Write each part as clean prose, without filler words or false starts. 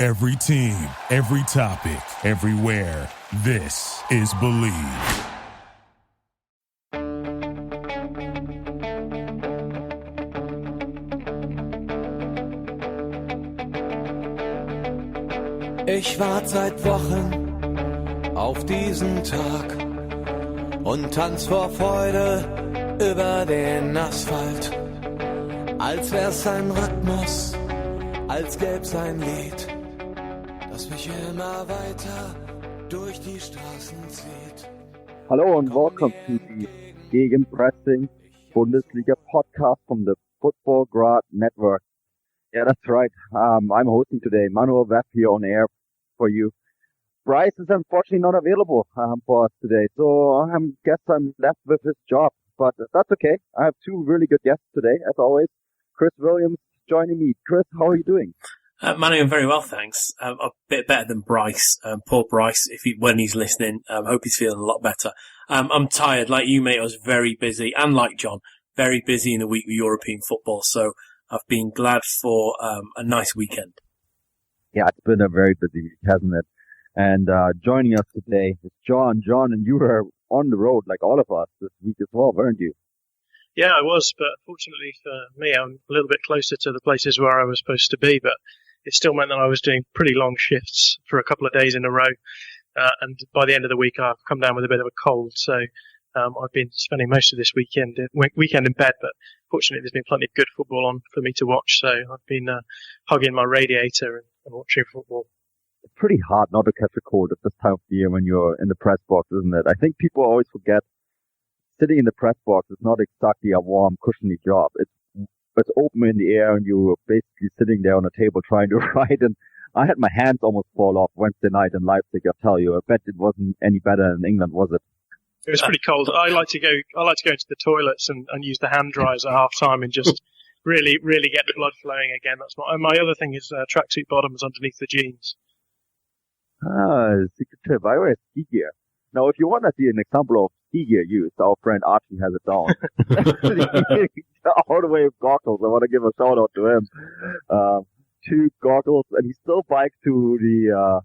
Every team, every topic, everywhere. This is Believe. Ich warte seit Wochen auf diesen Tag und tanz vor Freude über den Asphalt. Als wär's ein Rhythmus, als gäb's ein Lied, das mich immer weiter durch die Straßen zieht. Hello and welcome to the Gegenpressing Bundesliga podcast from the Football Grad Network. Yeah, that's right. I'm hosting today. Manuel Veth here on air for you. Bryce is unfortunately not available for us today, so I guess I'm left with his job. But that's okay. I have two really good guests today, as always. Chris Williams joining me. Chris, how are you doing? Manu, I'm very well, thanks. A bit better than Bryce. Poor Bryce, when he's listening. Hope he's feeling a lot better. I'm tired. Like you, mate, I was very busy, and like John, very busy in the week with European football. So I've been glad for a nice weekend. Yeah, it's been a very busy week, hasn't it? And joining us today is John. John, and you were on the road like all of us this week as well, weren't you? Yeah, I was, but fortunately for me, I'm a little bit closer to the places where I was supposed to be, but it still meant that I was doing pretty long shifts for a couple of days in a row. And by the end of the week, I've come down with a bit of a cold. So I've been spending most of this weekend in bed, but fortunately there's been plenty of good football on for me to watch. So I've been hugging my radiator and watching football. It's pretty hard not to catch a cold at this time of the year when you're in the press box, isn't it? I think people always forget sitting in the press box is not exactly a warm, cushiony job. It's open in the air and you're basically sitting there on a table trying to write. And I had my hands almost fall off Wednesday night in Leipzig, I tell you. I bet it wasn't any better in England, was it? It was pretty cold. I like to go into the toilets and use the hand dryers at half time and just really get the blood flowing again. That's my other thing is tracksuit bottoms underneath the jeans. Secret tip. I wear ski gear. Now, if you want to see an example of ski gear use, our friend Archie has it down. All the way with goggles. I want to give a shout out to him. 2 goggles, and he still biked to the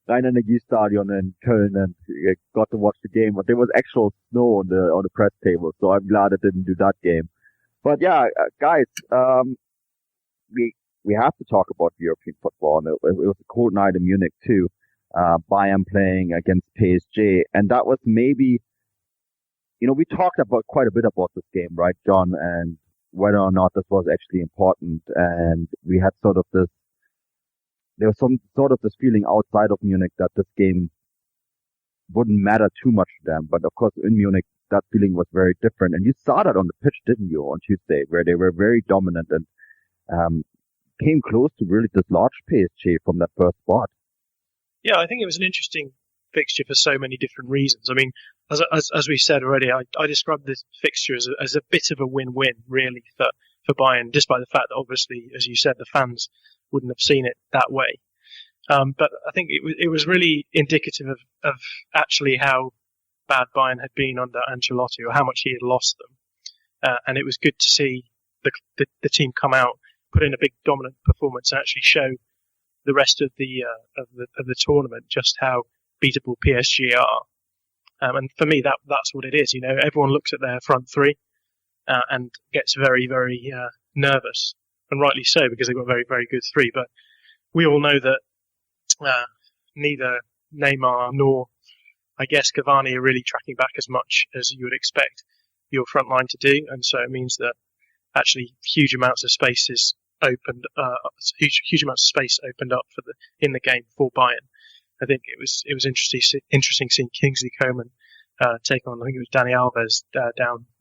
Rhein-Energiestadion in Köln and got to watch the game. But there was actual snow on the press table, so I'm glad I didn't do that game. But yeah, guys, we have to talk about European football. And it was a cold night in Munich too. Bayern playing against PSG, and that was maybe, we talked about quite a bit about this game, right, John, and whether or not this was actually important, and we had there was some sort of this feeling outside of Munich that this game wouldn't matter too much to them, but of course in Munich that feeling was very different, and you saw that on the pitch, didn't you, on Tuesday, where they were very dominant and came close to really dislodge PSG from that first spot. Yeah, I think it was an interesting fixture for so many different reasons. I mean, as we said already, I described this fixture as a bit of a win-win, really, for Bayern, despite the fact that obviously, as you said, the fans wouldn't have seen it that way. But I think it was really indicative of actually how bad Bayern had been under Ancelotti, or how much he had lost them. And it was good to see the team come out, put in a big dominant performance, and actually show the rest of the tournament just how beatable PSG are. And for me, that's what it is. Everyone looks at their front three and gets very, very nervous, and rightly so, because they've got a very, very good three. But we all know that neither Neymar nor, I guess, Cavani are really tracking back as much as you would expect your front line to do, and so it means that actually huge amounts of space is opened, huge amounts of space opened up in the game for Bayern. I think it was interesting seeing Kingsley Coman take on, I think it was Dani Alves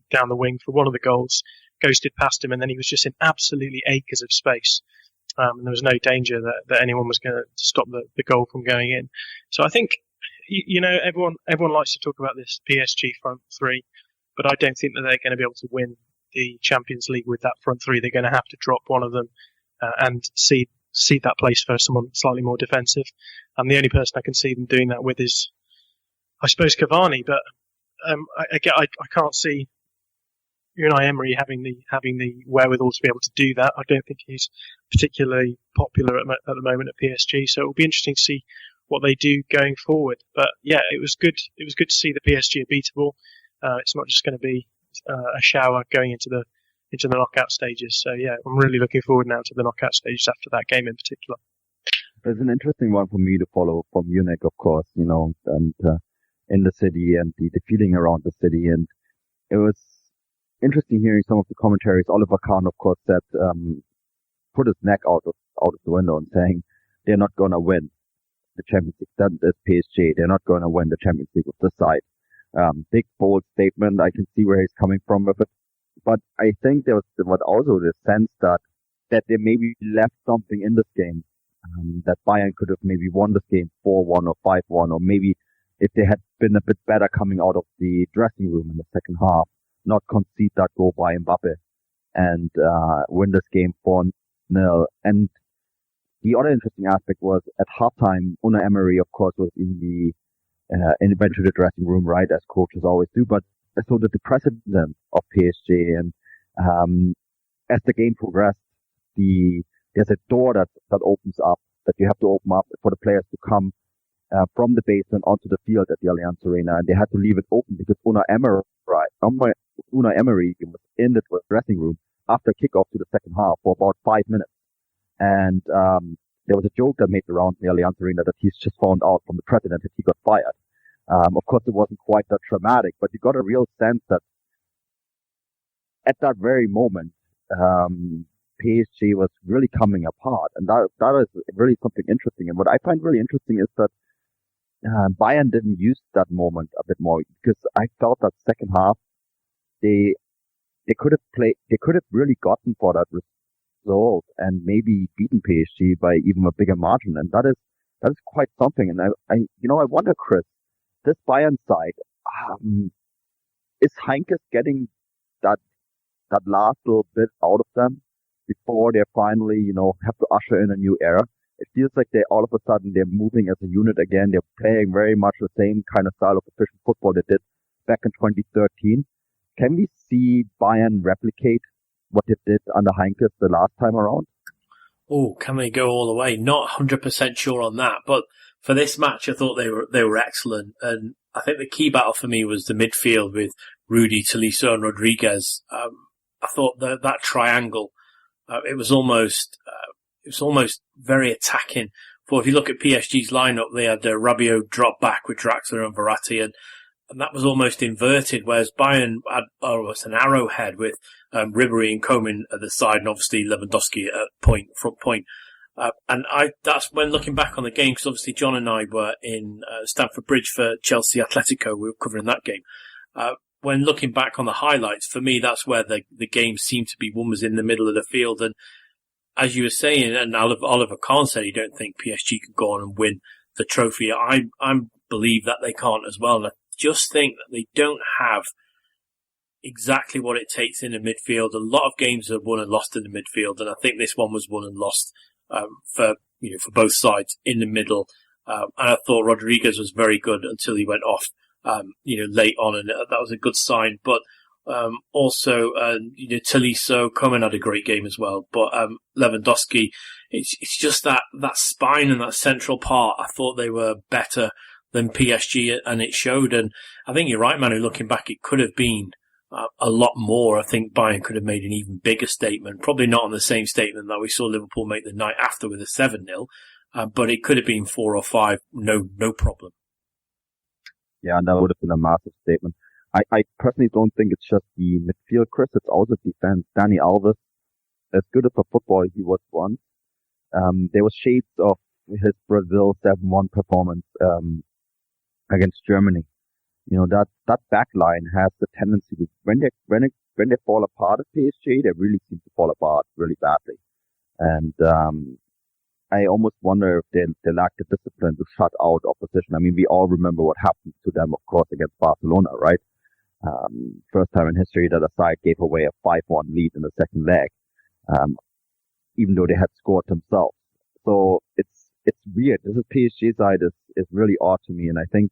down the wing for one of the goals, ghosted past him, and then he was just in absolutely acres of space. And there was no danger that anyone was going to stop the goal from going in. So I think, everyone likes to talk about this PSG front three, but I don't think that they're going to be able to win the Champions League with that front three. They're going to have to drop one of them and cede that place for someone slightly more defensive. And the only person I can see them doing that with is, I suppose, Cavani. But I can't see Unai Emery having the wherewithal to be able to do that. I don't think he's particularly popular at the moment at PSG, so it will be interesting to see what they do going forward. But yeah, it was good. It was good to see the PSG are beatable. It's not just going to be a shower going into the knockout stages. So yeah, I'm really looking forward now to the knockout stages after that game in particular. There's an interesting one for me to follow from Munich, of course, and in the city and the feeling around the city. And it was interesting hearing some of the commentaries. Oliver Kahn, of course, said, put his neck out of the window and saying they're not going to win the Champions League. That is PSG. They're not going to win the Champions League with this side. Big, bold statement. I can see where he's coming from with it. But I think there was also the sense that they maybe left something in this game, that Bayern could have maybe won this game 4-1 or 5-1, or maybe if they had been a bit better coming out of the dressing room in the second half, not concede that goal by Mbappe and win this game 4-0. And the other interesting aspect was at halftime, Unai Emery, of course, was went to the dressing room, right, as coaches always do, but so did the president of PSG. And as the game progressed, there's a door that opens up, that you have to open up for the players to come from the basement onto the field at the Allianz Arena, and they had to leave it open because Unai Emery was in the dressing room after kickoff to the second half for about 5 minutes. And there was a joke that made the round in the Allianz Arena that he's just found out from the president that he got fired. Of course, it wasn't quite that dramatic, but you got a real sense that at that very moment, PSG was really coming apart. And that is really something interesting. And what I find really interesting is that Bayern didn't use that moment a bit more, because I felt that second half, they could have really gotten for that result and maybe beaten PSG by even a bigger margin. And that is quite something. And I wonder, Chris, this Bayern side, is Heinkes getting that last little bit out of them before they finally, have to usher in a new era? It feels like all of a sudden they're moving as a unit again. They're playing very much the same kind of style of efficient football they did back in 2013. Can we see Bayern replicate what they did under Heinkes the last time around? Oh, can they go all the way? Not 100% sure on that, but for this match, I thought they were excellent. And I think the key battle for me was the midfield with Rudy, Tolisso and Rodriguez. I thought that triangle, it was almost very attacking. For if you look at PSG's lineup, they had Rabiot drop back with Draxler and Verratti, and that was almost inverted, whereas Bayern had almost an arrowhead with Ribéry and Coman at the side, and obviously Lewandowski at front point. And that's when looking back on the game, because obviously John and I were in Stamford Bridge for Chelsea Atletico. We were covering that game. When looking back on the highlights, for me, that's where the game seemed to be won, was in the middle of the field. And as you were saying, and Oliver Kahn said, you don't think PSG can go on and win the trophy. I believe that they can't as well. And I just think that they don't have exactly what it takes in the midfield. A lot of games are won and lost in the midfield, and I think this one was won and lost for both sides in the middle. And I thought Rodriguez was very good until he went off, late on, and that was a good sign. But also, Tolisso, Coman had a great game as well. But Lewandowski, it's just that spine and that central part. I thought they were better than PSG, and it showed. And I think you're right, Manu. Looking back, it could have been a lot more. I think Bayern could have made an even bigger statement. Probably not on the same statement that we saw Liverpool make the night after with a 7-0, but it could have been 4 or 5, no problem. Yeah, and that would have been a massive statement. I personally don't think it's just the midfield, Chris. It's also defense. Dani Alves, as good of a footballer he was once, there was shades of his Brazil 7-1 performance against Germany. That back line has the tendency to, when they fall apart at PSG, they really seem to fall apart really badly. And I almost wonder if they lack the discipline to shut out opposition. I mean, we all remember what happened to them, of course, against Barcelona, right? First time in history that a side gave away a 5-1 lead in the second leg, even though they had scored themselves. So it's weird. This PSG side is really odd to me, and I think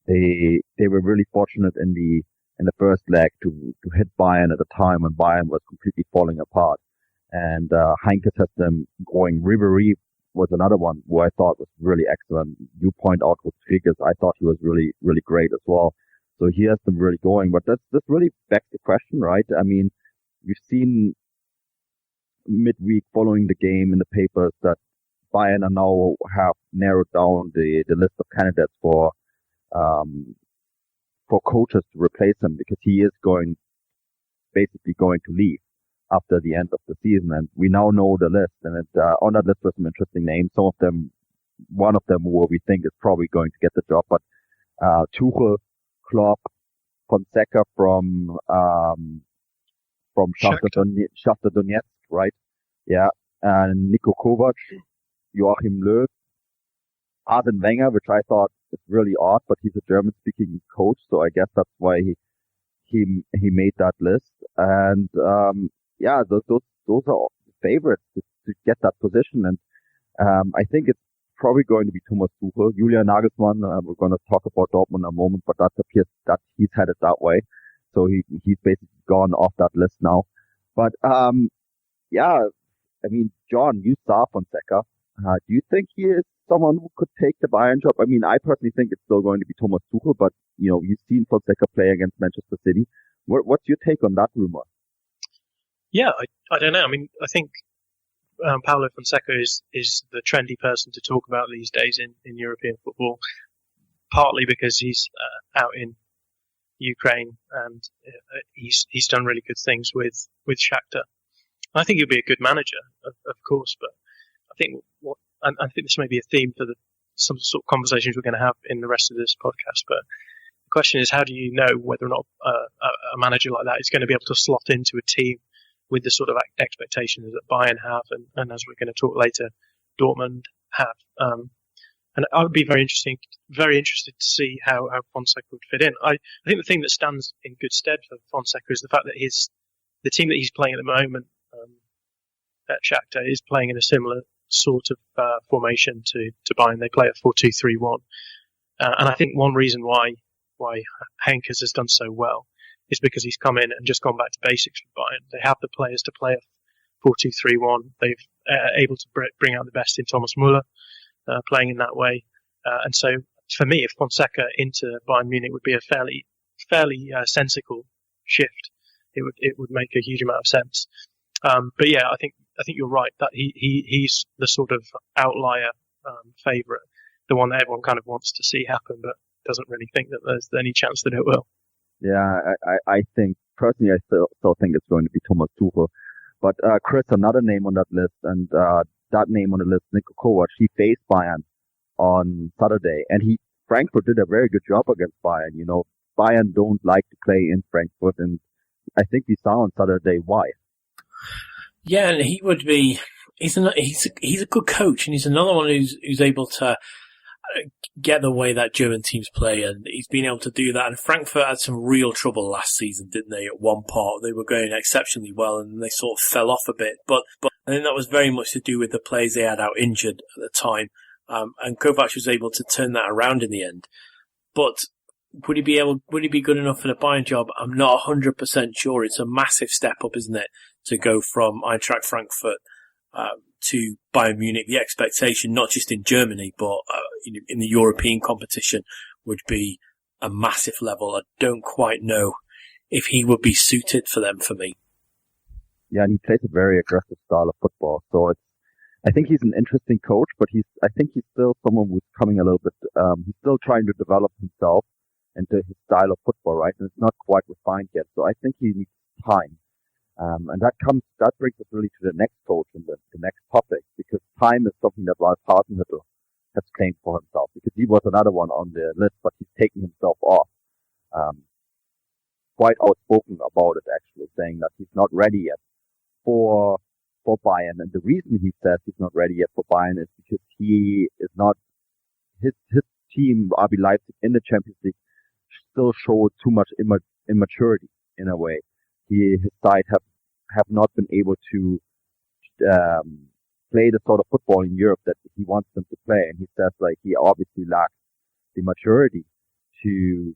they were really fortunate in in the first leg to hit Bayern at a time when Bayern was completely falling apart. And Heinkes has them going. Ribéry was another one who I thought was really excellent. You point out with figures, I thought he was really, really great as well. So he has them really going. But this really begs the question, right? I mean, we've seen midweek following the game in the papers that Bayern are now have narrowed down the list of candidates for coaches to replace him, because he is basically going to leave after the end of the season. And we now know the list, and on that list were some interesting names. Some of them, one of them who we think is probably going to get the job, but Tuchel, Klopp, Fonseca from Shakhtar Donetsk, right? Yeah, and Niko Kovac, Joachim Löw, Arsene Wenger, which I thought is really odd, but he's a German-speaking coach, so I guess that's why he made that list. And those are favorites to get that position. And I think it's probably going to be Thomas Tuchel. Julian Nagelsmann, we're going to talk about Dortmund in a moment, but that appears that he's headed that way. So he's basically gone off that list now. But I mean, John, you saw Fonseca. Do you think he is someone who could take the Bayern job? I mean, I personally think it's still going to be Thomas Tuchel, but you've seen Fonseca play against Manchester City. What's your take on that rumor? Yeah, I don't know. I mean, I think Paulo Fonseca is the trendy person to talk about these days in European football, partly because he's out in Ukraine and he's done really good things with Shakhtar. I think he'll be a good manager, of course, but I think I think this may be a theme for some sort of conversations we're going to have in the rest of this podcast. But the question is, how do you know whether or not a manager like that is going to be able to slot into a team with the sort of expectations that Bayern have, and as we're going to talk later, Dortmund have. And I would be very interested to see how Fonseca would fit in. I think the thing that stands in good stead for Fonseca is the fact that the team that he's playing at the moment at Shakhtar is playing in a similar sort of formation to Bayern. They play at 4-2-3-1, and I think one reason why Heinkes has done so well is because he's come in and just gone back to basics for Bayern. They have the players to play a 4-2-3-1. They've able to bring out the best in Thomas Müller, playing in that way. And so, for me, if Fonseca into Bayern Munich would be a fairly sensible shift. It would make a huge amount of sense. But yeah, I think you're right that he's the sort of outlier favourite, the one that everyone kind of wants to see happen, but doesn't really think that there's any chance that it will. Yeah, I think personally, I still think it's going to be Thomas Tuchel. But Chris, another name on that list, and that name on the list, Niko Kovac, he faced Bayern on Saturday, and Frankfurt did a very good job against Bayern. Bayern don't like to play in Frankfurt, and I think we saw on Saturday why. Yeah, and he would be. He's a good coach, and he's another one who's able to get the way that German teams play, and he's been able to do that. And Frankfurt had some real trouble last season, didn't they? At one part, they were going exceptionally well, and they sort of fell off a bit. But I think that was very much to do with the players they had out injured at the time, and Kovac was able to turn that around in the end. But would he be good enough for the Bayern job? I'm not 100% sure. It's a massive step up, isn't it, to go from Eintracht Frankfurt to Bayern Munich. The expectation, not just in Germany, but in the European competition, would be a massive level. I don't quite know if he would be suited for them, for me. Yeah, and he plays a very aggressive style of football. So I think he's an interesting coach, but I think he's still someone who's coming a little bit, he's still trying to develop himself into his style of football, right? And it's not quite refined yet. So I think he needs time. And that brings us really to the next coach and the next topic, because time is something that Ralf Hasenhüttl has claimed for himself, because he was another one on the list, but he's taken himself off. Quite outspoken about it, actually, saying that he's not ready yet for Bayern. And the reason he says he's not ready yet for Bayern is because he is not, his team, RB Leipzig, in the Champions League still showed too much immaturity in a way. His side have not been able to play the sort of football in Europe that he wants them to play. And he says, he obviously lacks the maturity to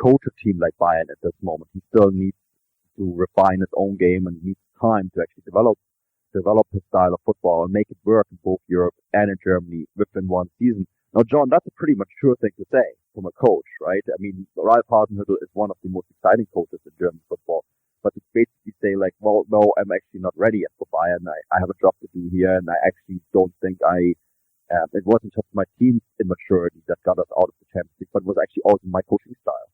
coach a team like Bayern at this moment. He still needs to refine his own game and needs time to actually develop his style of football and make it work in both Europe and in Germany within one season. Now, John, that's a pretty mature thing to say from a coach, right? I mean, Ralf Hasenhüttl is one of the most exciting coaches in German football. But to basically say like, well, no, I'm actually not ready yet for Bayern. I have a job to do here, and I actually don't think it wasn't just my team's immaturity that got us out of the Champions League, but it was actually also my coaching style.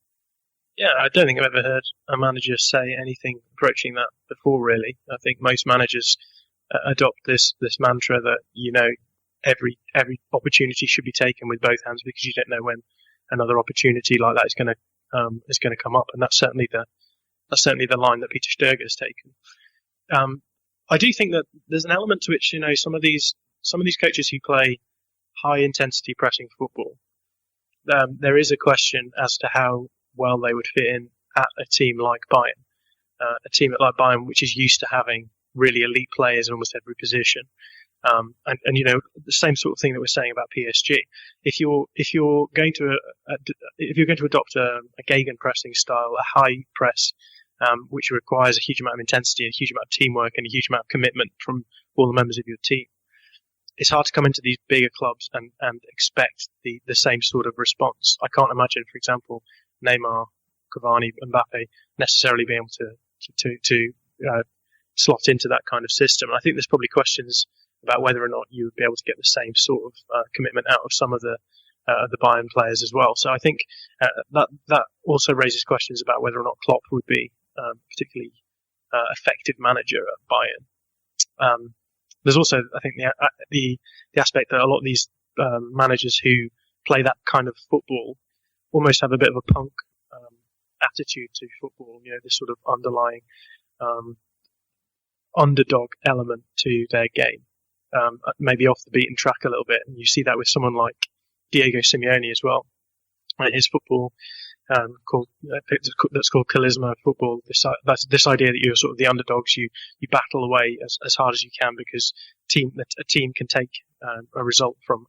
Yeah, I don't think I've ever heard a manager say anything approaching that before, really. I think most managers adopt this mantra that, every opportunity should be taken with both hands, because you don't know when another opportunity like that is going to come up, and that's certainly the line that Peter Stöger has taken. I do think that there's an element to which, some of these coaches who play high intensity pressing football, there is a question as to how well they would fit in at a team like Bayern, which is used to having really elite players in almost every position. And the same sort of thing that we're saying about PSG. If you're going to adopt a Gegenpressing style, a high press, which requires a huge amount of intensity and a huge amount of teamwork and a huge amount of commitment from all the members of your team, it's hard to come into these bigger clubs and expect the same sort of response. I can't imagine, for example, Neymar, Cavani, Mbappe necessarily being able to slot into that kind of system. And I think there's probably questions about whether or not you would be able to get the same sort of commitment out of some of the Bayern players as well. So I think that also raises questions about whether or not Klopp would be particularly effective manager at Bayern. There's also, I think, the aspect that a lot of these managers who play that kind of football almost have a bit of a punk attitude to football. This sort of underlying underdog element to their game, maybe off the beaten track a little bit. And you see that with someone like Diego Simeone as well. His football that's called charisma football. This idea that you're sort of the underdogs. You battle away as hard as you can, because a team can take a result from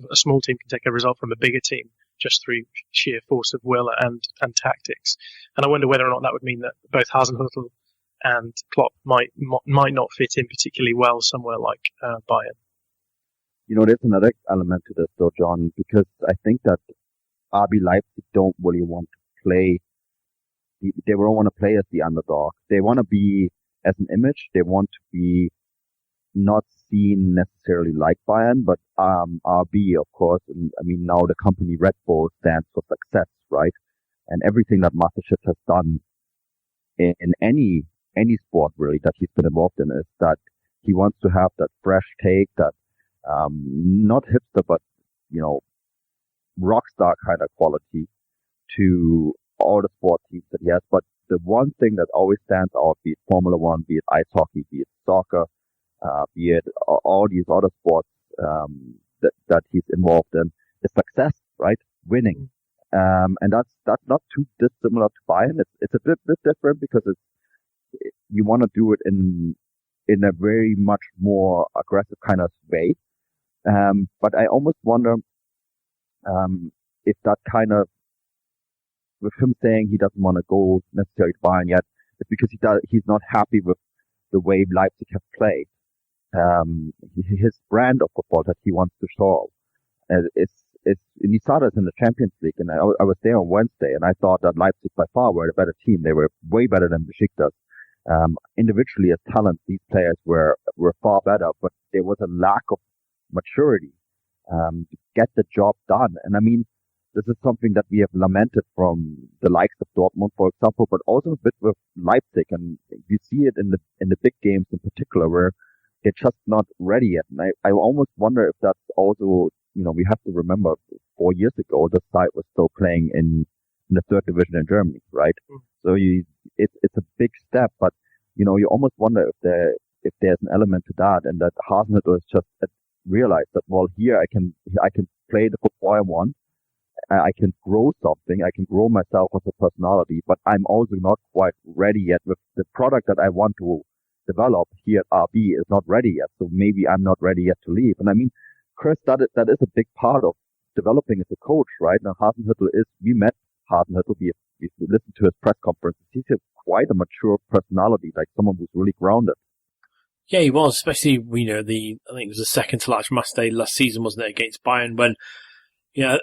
a small team can take a result from a bigger team just through sheer force of will and tactics. And I wonder whether or not that would mean that both Hasenhüttl and Klopp might not fit in particularly well somewhere like Bayern. There's another element to this though, John, because I think that RB Leipzig don't really want to play. They don't want to play as the underdog. They want to be as an image. They want to be not seen necessarily like Bayern, but RB, of course. And I mean, now the company Red Bull stands for success, right? And everything that Mateschitz has done in any sport really that he's been involved in is that he wants to have that fresh take, that not hipster, but rock star kind of quality to all the sport teams that he has. But the one thing that always stands out, be it Formula One, be it ice hockey, be it soccer, be it all these other sports that he's involved in, is success, right? Winning. And that's not too dissimilar to Bayern. It's a bit different because you want to do it in a very much more aggressive kind of way. But I almost wonder if that kind of, with him saying he doesn't want to go necessarily to Bayern yet, it's because he's not happy with the way Leipzig have played. His brand of football that he wants to show it's and he saw this in the Champions League, and I was there on Wednesday, and I thought that Leipzig by far were the better team. They were way better than Besiktas. Individually as talent, these players were far better, but there was a lack of maturity to get the job done. And I mean, this is something that we have lamented from the likes of Dortmund, for example, but also a bit with Leipzig, and you see it in the big games in particular where they're just not ready yet. And I almost wonder if that's also, we have to remember 4 years ago, the side was still playing in the third division in Germany, right? So it's a big step, but you almost wonder if there's an element to that, and that Hasenhüttl has just realized that, well, here I can play the football I want, I can grow something, I can grow myself as a personality, but I'm also not quite ready yet with the product that I want to develop here at RB is not ready yet, so maybe I'm not ready yet to leave. And I mean, Chris, that is a big part of developing as a coach, right? Now, we met Hasenhüttl if you listen to his press conferences, he's quite a mature personality, like someone who's really grounded. Yeah, he was, especially, I think it was the second to last match day last season, wasn't it, against Bayern, when,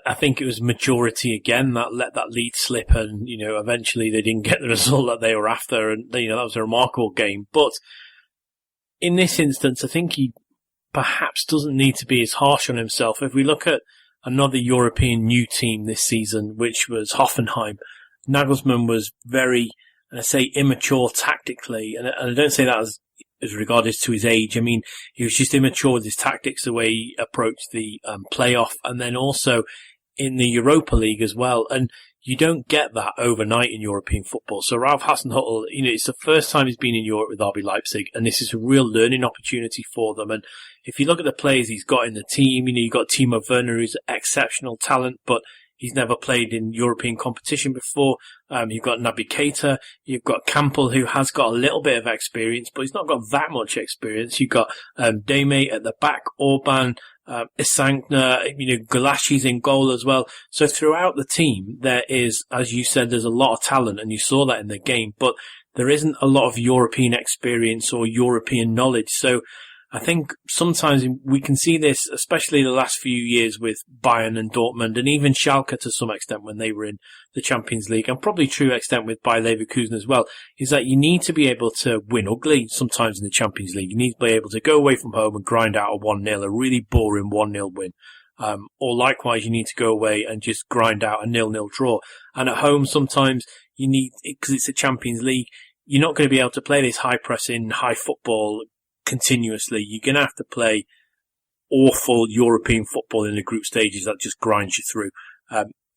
I think it was maturity again that let that lead slip, and, eventually they didn't get the result that they were after, and, that was a remarkable game. But in this instance, I think he perhaps doesn't need to be as harsh on himself. If we look at another European new team this season, which was Hoffenheim, Nagelsmann was very, and I say immature tactically, and I don't say that as regarded to his age. I mean, he was just immature with his tactics, the way he approached the playoff, and then also in the Europa League as well. And you don't get that overnight in European football. So Ralf Hasenhüttl, it's the first time he's been in Europe with RB Leipzig, and this is a real learning opportunity for them. And if you look at the players he's got in the team, you've got Timo Werner, who's exceptional talent, but he's never played in European competition before. You've got Naby Keita. You've got Campbell, who has got a little bit of experience, but he's not got that much experience. You've got Deme at the back, Orban, Isankner, Gulashi's in goal as well. So throughout the team, there is, as you said, there's a lot of talent, and you saw that in the game, but there isn't a lot of European experience or European knowledge. So I think sometimes we can see this, especially the last few years with Bayern and Dortmund, and even Schalke to some extent when they were in the Champions League, and probably true extent with Bayer Leverkusen as well, is that you need to be able to win ugly sometimes in the Champions League. You need to be able to go away from home and grind out a 1-0, a really boring 1-0 win. Or likewise, you need to go away and just grind out a 0-0 draw. And at home, sometimes you need, because it's a Champions League, you're not going to be able to play this high pressing, high football continuously. You're going to have to play awful European football in the group stages that just grinds you through.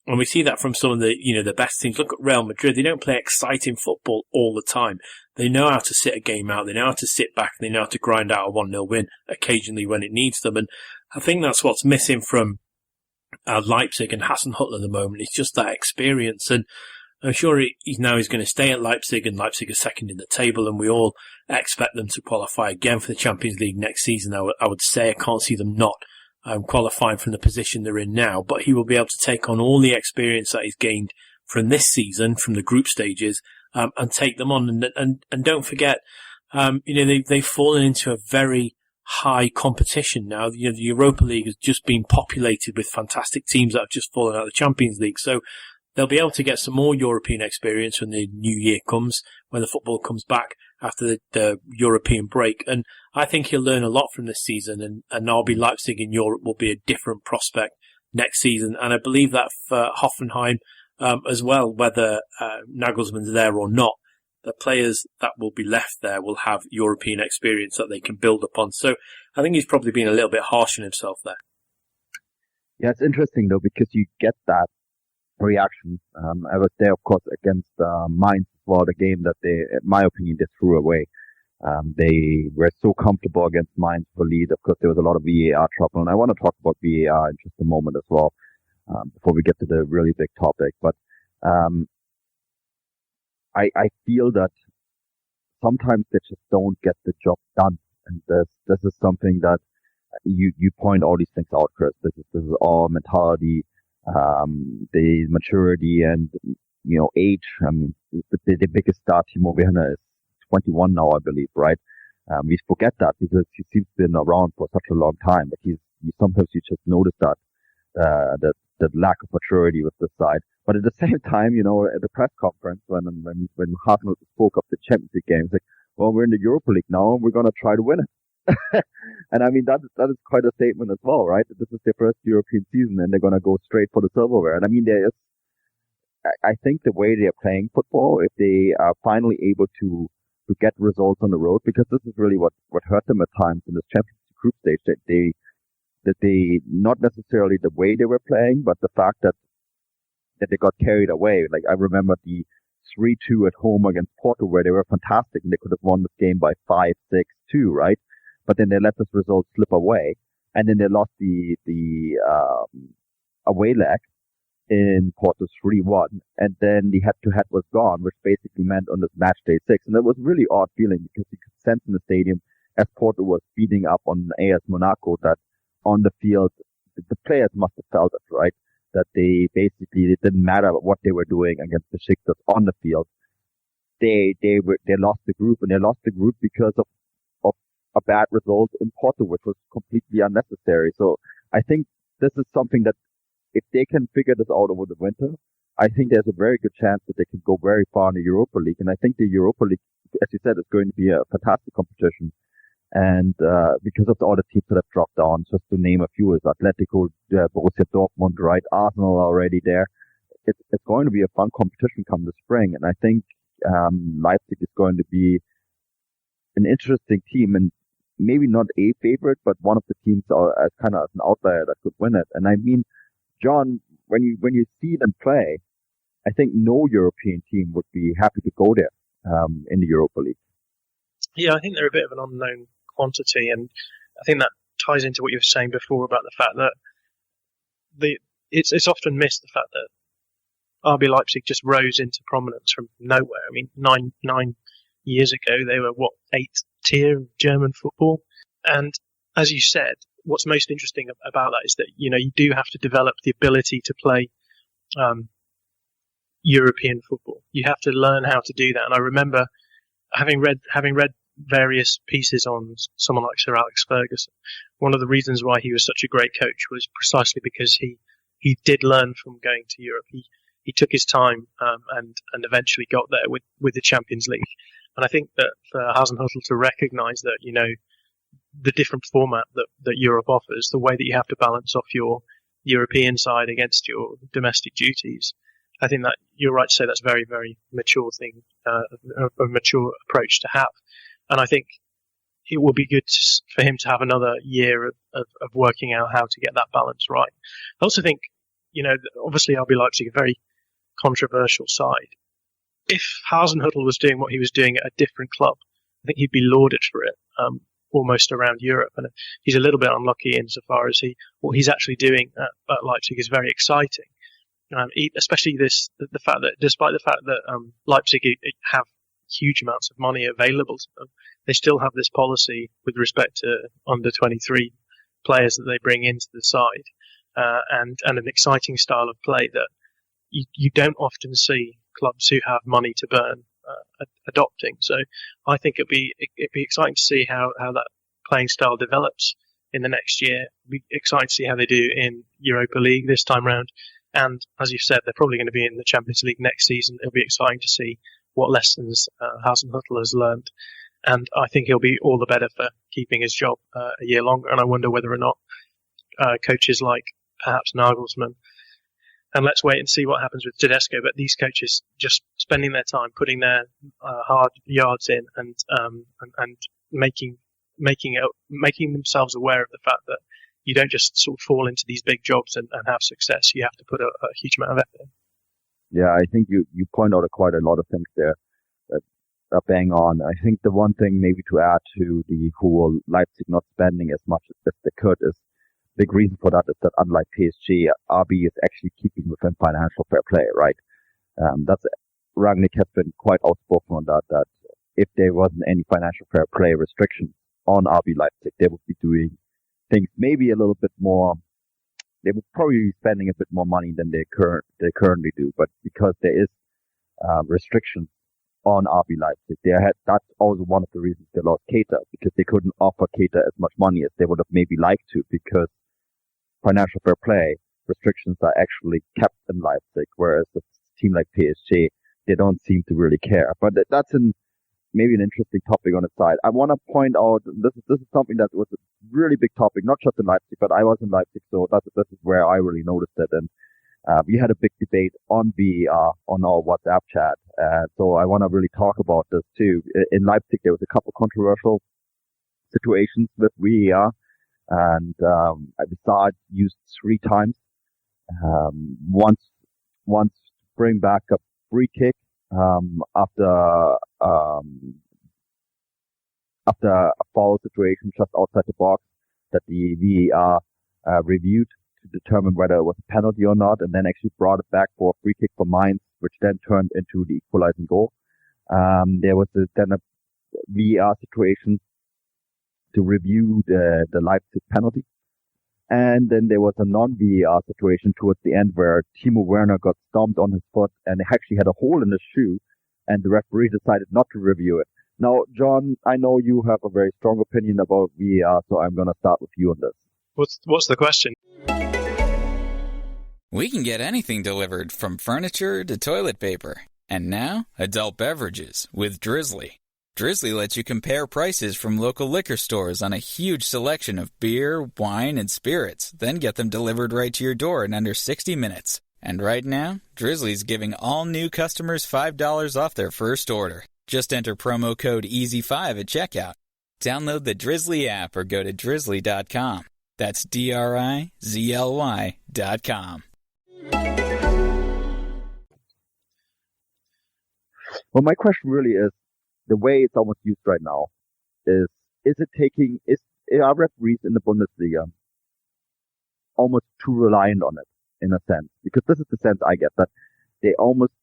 And we see that from some of the, the best teams. Look at Real Madrid. They don't play exciting football all the time. They know how to sit a game out. They know how to sit back. They know how to grind out a 1-0 win occasionally when it needs them. And I think that's what's missing from Leipzig and Hasenhüttl at the moment. It's just that experience. And I'm sure he's going to stay at Leipzig, and Leipzig is second in the table, and we all expect them to qualify again for the Champions League next season. I would say I can't see them not qualifying from the position they're in now, but he will be able to take on all the experience that he's gained from this season, from the group stages, and take them on. And don't forget, they've fallen into a very high competition now. The Europa League has just been populated with fantastic teams that have just fallen out of the Champions League. So they'll be able to get some more European experience when the new year comes, when the football comes back after the European break. And I think he'll learn a lot from this season, and RB Leipzig in Europe will be a different prospect next season. And I believe that for Hoffenheim as well, whether Nagelsmann's there or not, the players that will be left there will have European experience that they can build upon. So I think he's probably been a little bit harsh on himself there. Yeah, it's interesting though, because you get that reaction. I was there, of course, against Mainz as well, the game that they, in my opinion, they threw away. They were so comfortable against Mainz for lead. Of course, there was a lot of VAR trouble, and I want to talk about VAR in just a moment as well, before we get to the really big topic. But I feel that sometimes they just don't get the job done, and this is something that you point all these things out, Chris. This is all mentality, the maturity and, age. I mean, the biggest star, Timo Werner, is 21 now, I believe, right? We forget that because he seems to have been around for such a long time, but sometimes you just notice that lack of maturity with this side. But at the same time, at the press conference, when Hasenhüttl spoke of the Champions League game, it's like, well, we're in the Europa League now and we're going to try to win it. And I mean, that is quite a statement as well, right? This is their first European season and they're going to go straight for the silverware. And I mean, I think the way they're playing football, if they are finally able to get results on the road, because this is really what hurt them at times in this Champions League group stage, that they not necessarily the way they were playing, but the fact that they got carried away. Like, I remember the 3-2 at home against Porto, where they were fantastic and they could have won this game by 5-6-2, right? But then they let this result slip away, and then they lost the away leg in Porto 3-1, and then the head-to-head was gone, which basically meant on this match day 6. And it was a really odd feeling because you could sense in the stadium as Porto was beating up on AS Monaco that on the field, the players must have felt it, right? that they basically, it didn't matter what they were doing against the Besiktas on the field. They lost the group, and they lost the group because of a bad result in Porto, which was completely unnecessary. So I think this is something that if they can figure this out over the winter, I think there's a very good chance that they can go very far in the Europa League. And I think the Europa League, as you said, is going to be a fantastic competition. And because of all the teams that have dropped down, just to name a few, is Atletico, Borussia Dortmund, right? Arsenal already there. It's going to be a fun competition come the spring. And I think Leipzig is going to be an interesting team, and maybe not a favorite, but one of the teams as kind of an outlier that could win it. And I mean, John, when you see them play, I think no European team would be happy to go there in the Europa League. Yeah, I think they're a bit of an unknown quantity, and I think that ties into what you were saying before about the fact that it's often missed, the fact that RB Leipzig just rose into prominence from nowhere. I mean, nine years ago they were eighth tier of German football, and as you said, what's most interesting about that is that you do have to develop the ability to play European football. You have to learn how to do that, and I remember having read various pieces on someone like Sir Alex Ferguson. One of the reasons why he was such a great coach was precisely because he did learn from going to Europe. He took his time and eventually got there with the Champions League. And I think that for Hasenhüttl to recognise that the different format that Europe offers, the way that you have to balance off your European side against your domestic duties, I think that you're right to say that's a very, very mature thing, a mature approach to have. And I think it will be good for him to have another year of working out how to get that balance right. I also think, obviously RB Leipzig, a very controversial side. If Hasenhüttl was doing what he was doing at a different club, I think he'd be lauded for it, almost around Europe. And he's a little bit unlucky insofar as what he's actually doing at Leipzig is very exciting. Especially the fact that, despite the fact that Leipzig have huge amounts of money available to them, they still have this policy with respect to under 23 players that they bring into the side, and an exciting style of play that you don't often see clubs who have money to burn adopting. So I think it'd be exciting to see how that playing style develops in the next year. It'd be exciting to see how they do in Europa League this time round. And as you've said, they're probably going to be in the Champions League next season. It'll be exciting to see what lessons Hasenhüttl has learned. And I think he'll be all the better for keeping his job a year longer. And I wonder whether or not coaches like perhaps Nagelsmann, and let's wait and see what happens with Tedesco, but these coaches just spending their time, putting their hard yards in, and making themselves aware of the fact that you don't just sort of fall into these big jobs and have success. You have to put a huge amount of effort in. Yeah, I think you point out quite a lot of things there that are bang on. I think the one thing maybe to add to the whole Leipzig not spending as much as they could is, big reason for that is that unlike PSG, RB is actually keeping within financial fair play, right? That's Rangnick has been quite outspoken on that if there wasn't any financial fair play restrictions on RB Leipzig, they would be doing things maybe a little bit more. They would probably be spending a bit more money than they currently do, but because there is restrictions on RB Leipzig, that's also one of the reasons they lost Keita, because they couldn't offer Keita as much money as they would have maybe liked to, because financial fair play restrictions are actually kept in Leipzig, whereas a team like PSG, they don't seem to really care. But that's maybe an interesting topic on its side. I want to point out, this is something that was a really big topic, not just in Leipzig, but I was in Leipzig, so this is where I really noticed it. And we had a big debate on VAR on our WhatsApp chat. So I want to really talk about this too. In Leipzig, there was a couple controversial situations with VAR, and I saw it used 3 times. Once to bring back a free kick after a foul situation just outside the box that the VAR reviewed to determine whether it was a penalty or not, and then actually brought it back for a free kick for Mainz, which then turned into the equalizing goal. There was then a VAR situation to review the Leipzig penalty, And then there was a non-VAR situation towards the end where Timo Werner got stomped on his foot and actually had a hole in his shoe, and the referee decided not to review it. Now, John, I know you have a very strong opinion about VAR, so I'm going to start with you on this. What's the question? We can get anything delivered from furniture to toilet paper. And now, adult beverages with Drizzly. Drizzly lets you compare prices from local liquor stores on a huge selection of beer, wine, and spirits, then get them delivered right to your door in under 60 minutes. And right now, Drizzly's giving all new customers $5 off their first order. Just enter promo code EASY5 at checkout. Download the Drizzly app or go to drizzly.com. That's DRIZLY.com. Well, my question really is, the way it's almost used right now is are referees in the Bundesliga almost too reliant on it in a sense? Because this is the sense I get, that they're almost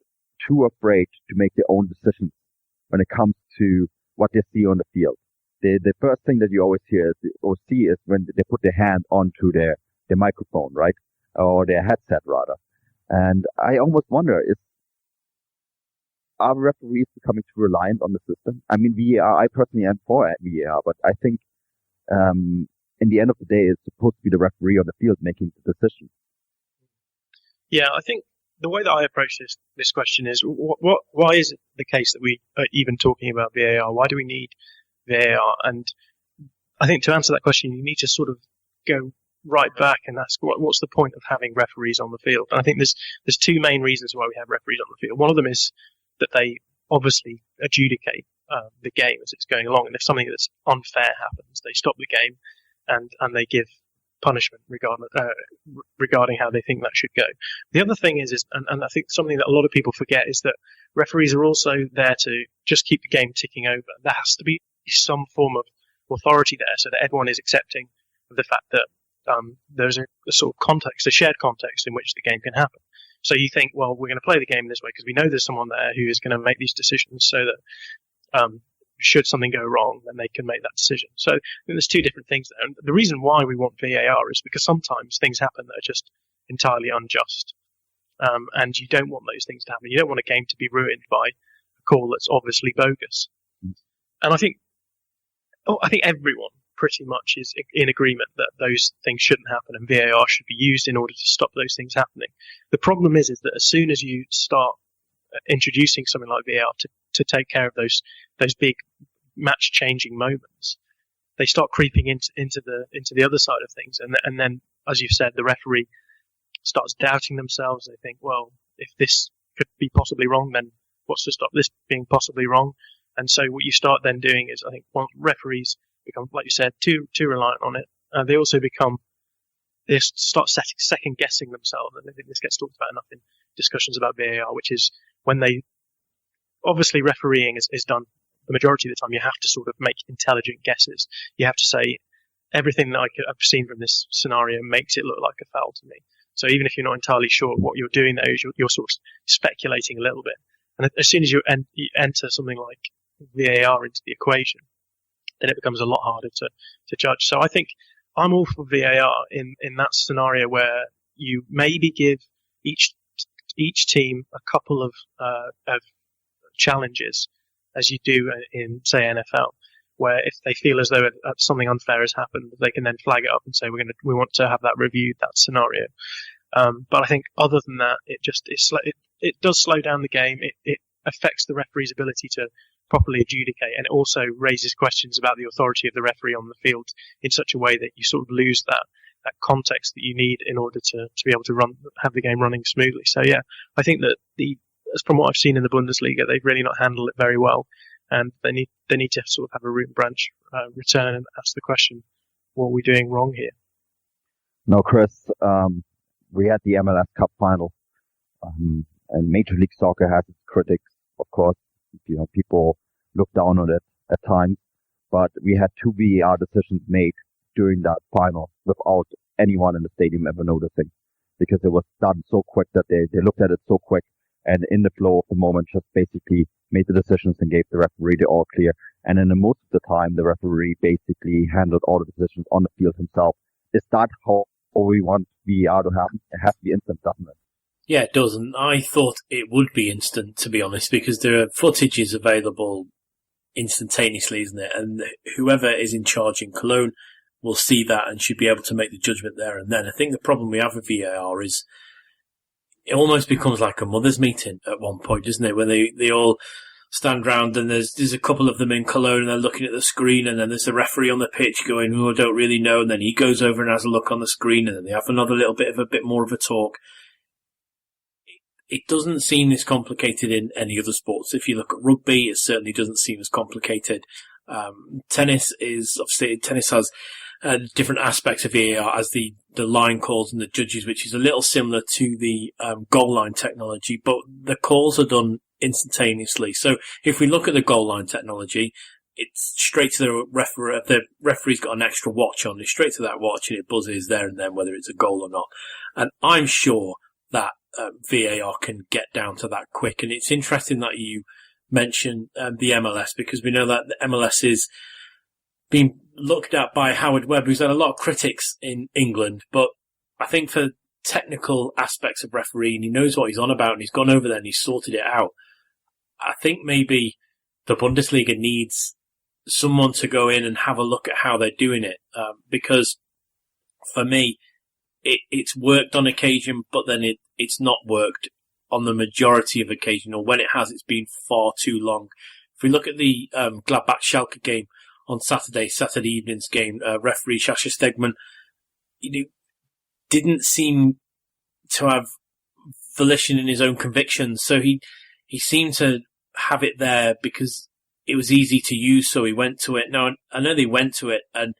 too afraid to make their own decisions when it comes to what they see on the field. The first thing that you always hear or see is when they put their hand onto their microphone, right? Or their headset rather. And I almost wonder, are referees becoming too reliant on the system? I mean, VAR, I personally am for VAR, but I think in the end of the day, it's supposed to be the referee on the field making the decision. Yeah, I think the way that I approach this question is, why is it the case that we are even talking about VAR? Why do we need VAR? And I think to answer that question, you need to sort of go right back and ask what's the point of having referees on the field? And I think there's two main reasons why we have referees on the field. One of them is that they obviously adjudicate the game as it's going along, and if something that's unfair happens, they stop the game and they give punishment regarding how they think that should go. The other thing is and I think something that a lot of people forget is that referees are also there to just keep the game ticking over. There has to be some form of authority there so that everyone is accepting of the fact that there's a sort of context, a shared context in which the game can happen. So you think, well, we're going to play the game this way because we know there's someone there who is going to make these decisions so that should something go wrong, then they can make that decision. So there's two different things there. And the reason why we want VAR is because sometimes things happen that are just entirely unjust. And you don't want those things to happen. You don't want a game to be ruined by a call that's obviously bogus. And I think everyone pretty much is in agreement that those things shouldn't happen and VAR should be used in order to stop those things happening. The problem is that as soon as you start introducing something like VAR to take care of those big match-changing moments, they start creeping into the other side of things, and then, as you've said, the referee starts doubting themselves. They think, well, if this could be possibly wrong, then what's to stop this being possibly wrong? And so what you start then doing is, I think, referees become, like you said, too reliant on it. They start second guessing themselves, and I think this gets talked about enough in discussions about VAR, which is when they obviously refereeing is done the majority of the time. You have to sort of make intelligent guesses. You have to say everything that I've seen from this scenario makes it look like a foul to me. So even if you're not entirely sure what you're doing there, you're sort of speculating a little bit. And as soon as you enter something like VAR into the equation, then it becomes a lot harder to judge. So I think I'm all for VAR in that scenario where you maybe give each team a couple of challenges, as you do in, say, NFL, where if they feel as though something unfair has happened, they can then flag it up and say we want to have that reviewed, that scenario. But I think other than that, it does slow down the game. It affects the referee's ability to properly adjudicate, and it also raises questions about the authority of the referee on the field in such a way that you sort of lose that context that you need in order to be able to have the game running smoothly. So yeah, I think that from what I've seen in the Bundesliga, they've really not handled it very well, and they need to sort of have a root and branch return and ask the question, what are we doing wrong here? No, Chris, we had the MLS Cup final, and Major League Soccer has its critics, of course. People look down on it at times, but we had 2 VAR decisions made during that final without anyone in the stadium ever noticing, because it was done so quick that they looked at it so quick, and in the flow of the moment just basically made the decisions and gave the referee the all clear. And then most of the time, the referee basically handled all the decisions on the field himself. Is that how or we want VAR to happen, it has to be instant, doesn't it? Yeah, it does. And I thought it would be instant, to be honest, because there are footages available instantaneously, isn't it? And whoever is in charge in Cologne will see that and should be able to make the judgment there and then. I think the problem we have with VAR is it almost becomes like a mother's meeting at one point, doesn't it? When they all stand round and there's a couple of them in Cologne and they're looking at the screen, and then there's the referee on the pitch going, "Oh, I don't really know," and then he goes over and has a look on the screen, and then they have another bit more of a talk. It doesn't seem this complicated in any other sports. If you look at rugby, it certainly doesn't seem as complicated. Tennis has different aspects of VAR as the line calls and the judges, which is a little similar to the goal line technology, but the calls are done instantaneously. So if we look at the goal line technology, it's straight to the referee. If the referee's got an extra watch on, it's straight to that watch and it buzzes there and then whether it's a goal or not. And I'm sure that VAR can get down to that quick. And it's interesting that you mention the MLS, because we know that the MLS is being looked at by Howard Webb, who's had a lot of critics in England, but I think for technical aspects of refereeing, he knows what he's on about and he's gone over there and he's sorted it out. I think maybe the Bundesliga needs someone to go in and have a look at how they're doing it, because for me, it's worked on occasion, but then it's not worked on the majority of occasion, or when it has, it's been far too long. If we look at the Gladbach-Schalke game on Saturday evening's game, referee Sascha Stegman, didn't seem to have volition in his own convictions, so he seemed to have it there because it was easy to use, so he went to it. Now, I know they went to it, and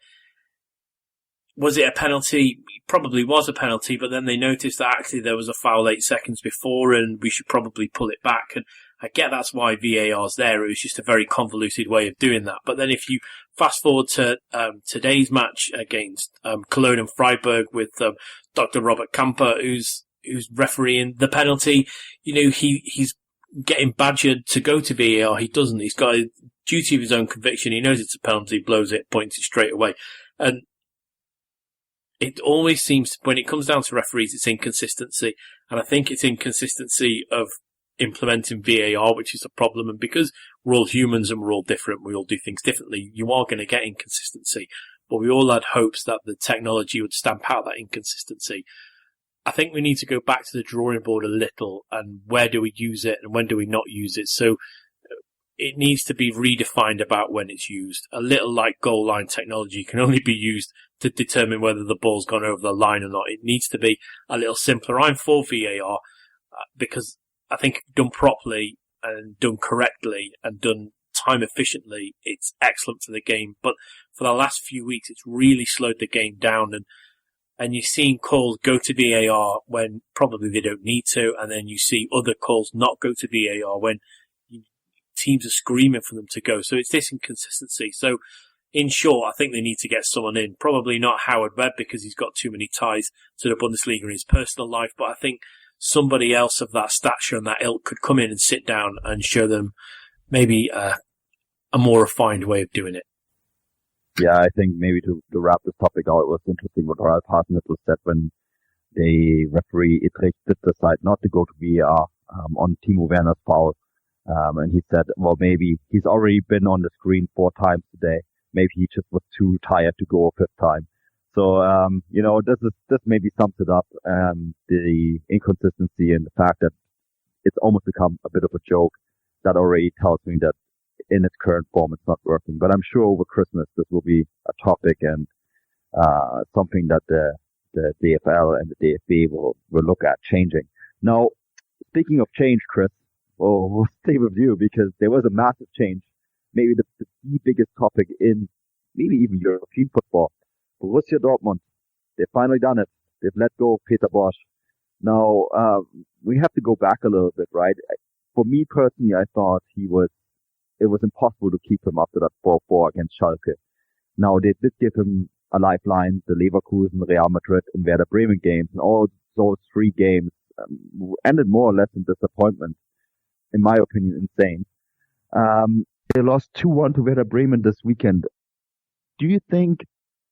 was it a penalty? It probably was a penalty, but then they noticed that actually there was a foul 8 seconds before and we should probably pull it back. And I get that's why VAR's there. It was just a very convoluted way of doing that. But then if you fast forward to today's match against Cologne and Freiburg with Dr. Robert Kamper, who's refereeing the penalty, he's getting badgered to go to VAR. He doesn't. He's got a duty of his own conviction. He knows it's a penalty, blows it, points it straight away. And it always seems, when it comes down to referees, it's inconsistency. And I think it's inconsistency of implementing VAR, which is a problem. And because we're all humans and we're all different, we all do things differently, you are going to get inconsistency. But we all had hopes that the technology would stamp out that inconsistency. I think we need to go back to the drawing board a little, and where do we use it and when do we not use it? So it needs to be redefined about when it's used. A little like goal line technology can only be used to determine whether the ball's gone over the line or not. It needs to be a little simpler. I'm for VAR because I think done properly and done correctly and done time efficiently, it's excellent for the game. But for the last few weeks, it's really slowed the game down, and you're seeing calls go to VAR when probably they don't need to, and then you see other calls not go to VAR when teams are screaming for them to go. So it's this inconsistency. So in short, I think they need to get someone in. Probably not Howard Webb because he's got too many ties to the Bundesliga in his personal life, but I think somebody else of that stature and that ilk could come in and sit down and show them maybe a more refined way of doing it. Yeah, I think maybe to wrap this topic out, it was interesting what Ralf Hasenhüttl said when the referee Utrecht did decide not to go to VAR on Timo Werner's foul. And he said, well, maybe he's already been on the screen 4 times today. Maybe he just was too tired to go a 5th time. So, this maybe sums it up, the inconsistency and the fact that it's almost become a bit of a joke. That already tells me that in its current form, it's not working. But I'm sure over Christmas, this will be a topic and, something that the DFL and the DFB will look at changing. Now, speaking of change, Chris, we'll stay with you because there was a massive change. Maybe the biggest topic in maybe even European football. Borussia Dortmund, they've finally done it. They've let go of Peter Bosz. Now, we have to go back a little bit, right? For me personally, I thought it was impossible to keep him after that 4-4 against Schalke. Now, they did give him a lifeline, the Leverkusen, Real Madrid, and Werder Bremen games, and all those 3 games ended more or less in disappointment. In my opinion, insane. They lost 2-1 to Werder Bremen this weekend. Do you think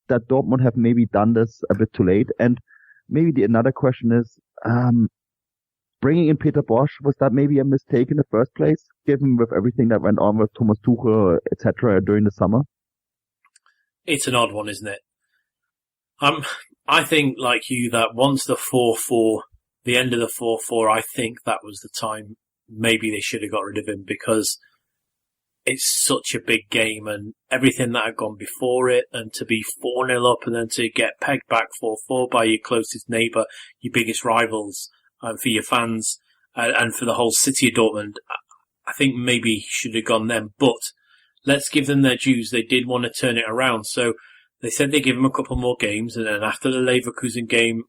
that Dortmund have maybe done this a bit too late? And maybe another question is, bringing in Peter Bosz, was that maybe a mistake in the first place, given with everything that went on with Thomas Tuchel, etc. during the summer? It's an odd one, isn't it? I think, like you, that once the 4-4, the end of the 4-4, I think that was the time maybe they should have got rid of him, because it's such a big game and everything that had gone before it, and to be 4-0 up and then to get pegged back 4-4 by your closest neighbour, your biggest rivals, for your fans and for the whole city of Dortmund, I think maybe he should have gone then. But let's give them their dues. They did want to turn it around. So they said they'd give him a couple more games. And then after the Leverkusen game,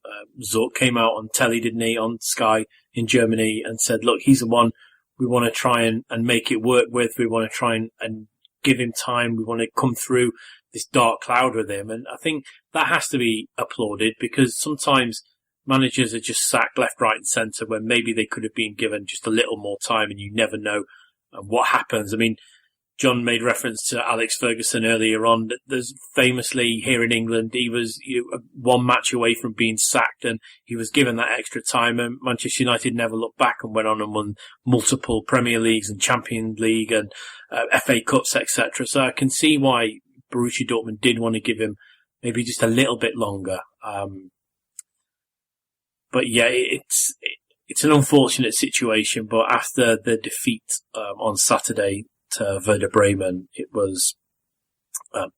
Zorc came out on telly, didn't he, on Sky in Germany, and said, look, he's the one we want to try and make it work with. We want to try and give him time. We want to come through this dark cloud with him. And I think that has to be applauded, because sometimes managers are just sacked left, right and centre when maybe they could have been given just a little more time, and you never know what happens. I mean, John made reference to Alex Ferguson earlier on. There's famously here in England, he was one match away from being sacked, and he was given that extra time, and Manchester United never looked back and went on and won multiple Premier Leagues and Champions League and FA Cups, etc. So I can see why Borussia Dortmund did want to give him maybe just a little bit longer. But yeah, it's an unfortunate situation. But after the defeat on Saturday to Werder Bremen, it was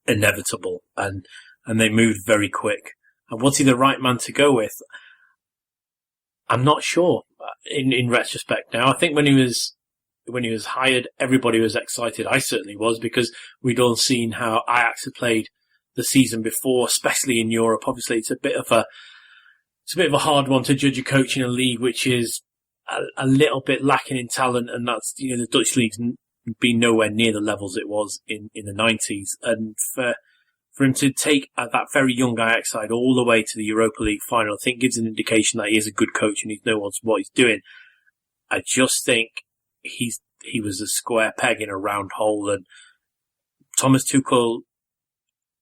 inevitable, and they moved very quick. And was he the right man to go with? I'm not sure. In retrospect, now I think when he was hired, everybody was excited. I certainly was, because we'd all seen how Ajax had played the season before, especially in Europe. Obviously, it's a bit of a hard one to judge a coach in a league which is a little bit lacking in talent, and that's, the Dutch league's been nowhere near the levels it was in the 90s. And for him to take that very young Ajax side all the way to the Europa League final, I think gives an indication that he is a good coach and he knows what he's doing. I just think he was a square peg in a round hole, and Thomas Tuchel,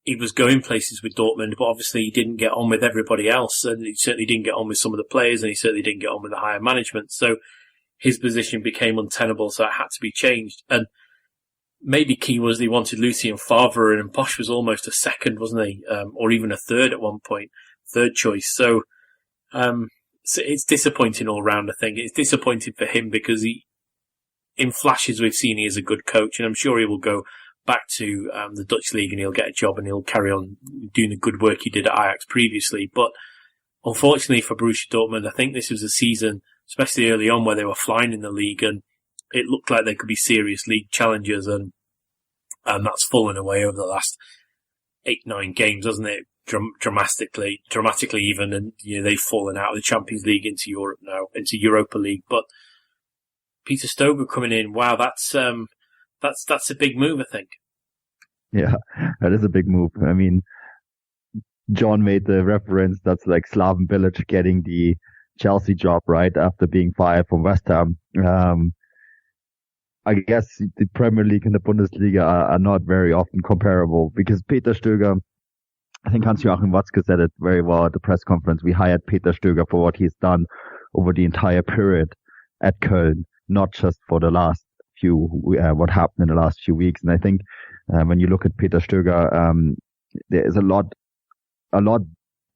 he was going places with Dortmund, but obviously he didn't get on with everybody else, and he certainly didn't get on with some of the players, and he certainly didn't get on with the higher management. So his position became untenable, so it had to be changed. And maybe key was they wanted Lucien Favre, and Bosz was almost a second, wasn't he? Or even a third at one point, third choice. So it's disappointing all round, I think. It's disappointing for him because in flashes we've seen he is a good coach, and I'm sure he will go back to the Dutch league and he'll get a job and he'll carry on doing the good work he did at Ajax previously. But unfortunately for Borussia Dortmund, I think this was a season, especially early on, where they were flying in the league and it looked like they could be serious league challengers, and that's fallen away over the last 8-9 games, hasn't it? Dramatically even, and they've fallen out of the Champions League into Europe now, into Europa League. But Peter Stöger coming in, wow, that's a big move, I think. Yeah, that is a big move. I mean, John made the reference that's like Slaven Bilic getting the Chelsea job, right, after being fired from West Ham. I guess the Premier League and the Bundesliga are not very often comparable, because Peter Stöger, I think Hans-Joachim Watzke said it very well at the press conference. We hired Peter Stöger for what he's done over the entire period at Köln, not just for the last what happened in the last few weeks. And I think when you look at Peter Stöger, there is a lot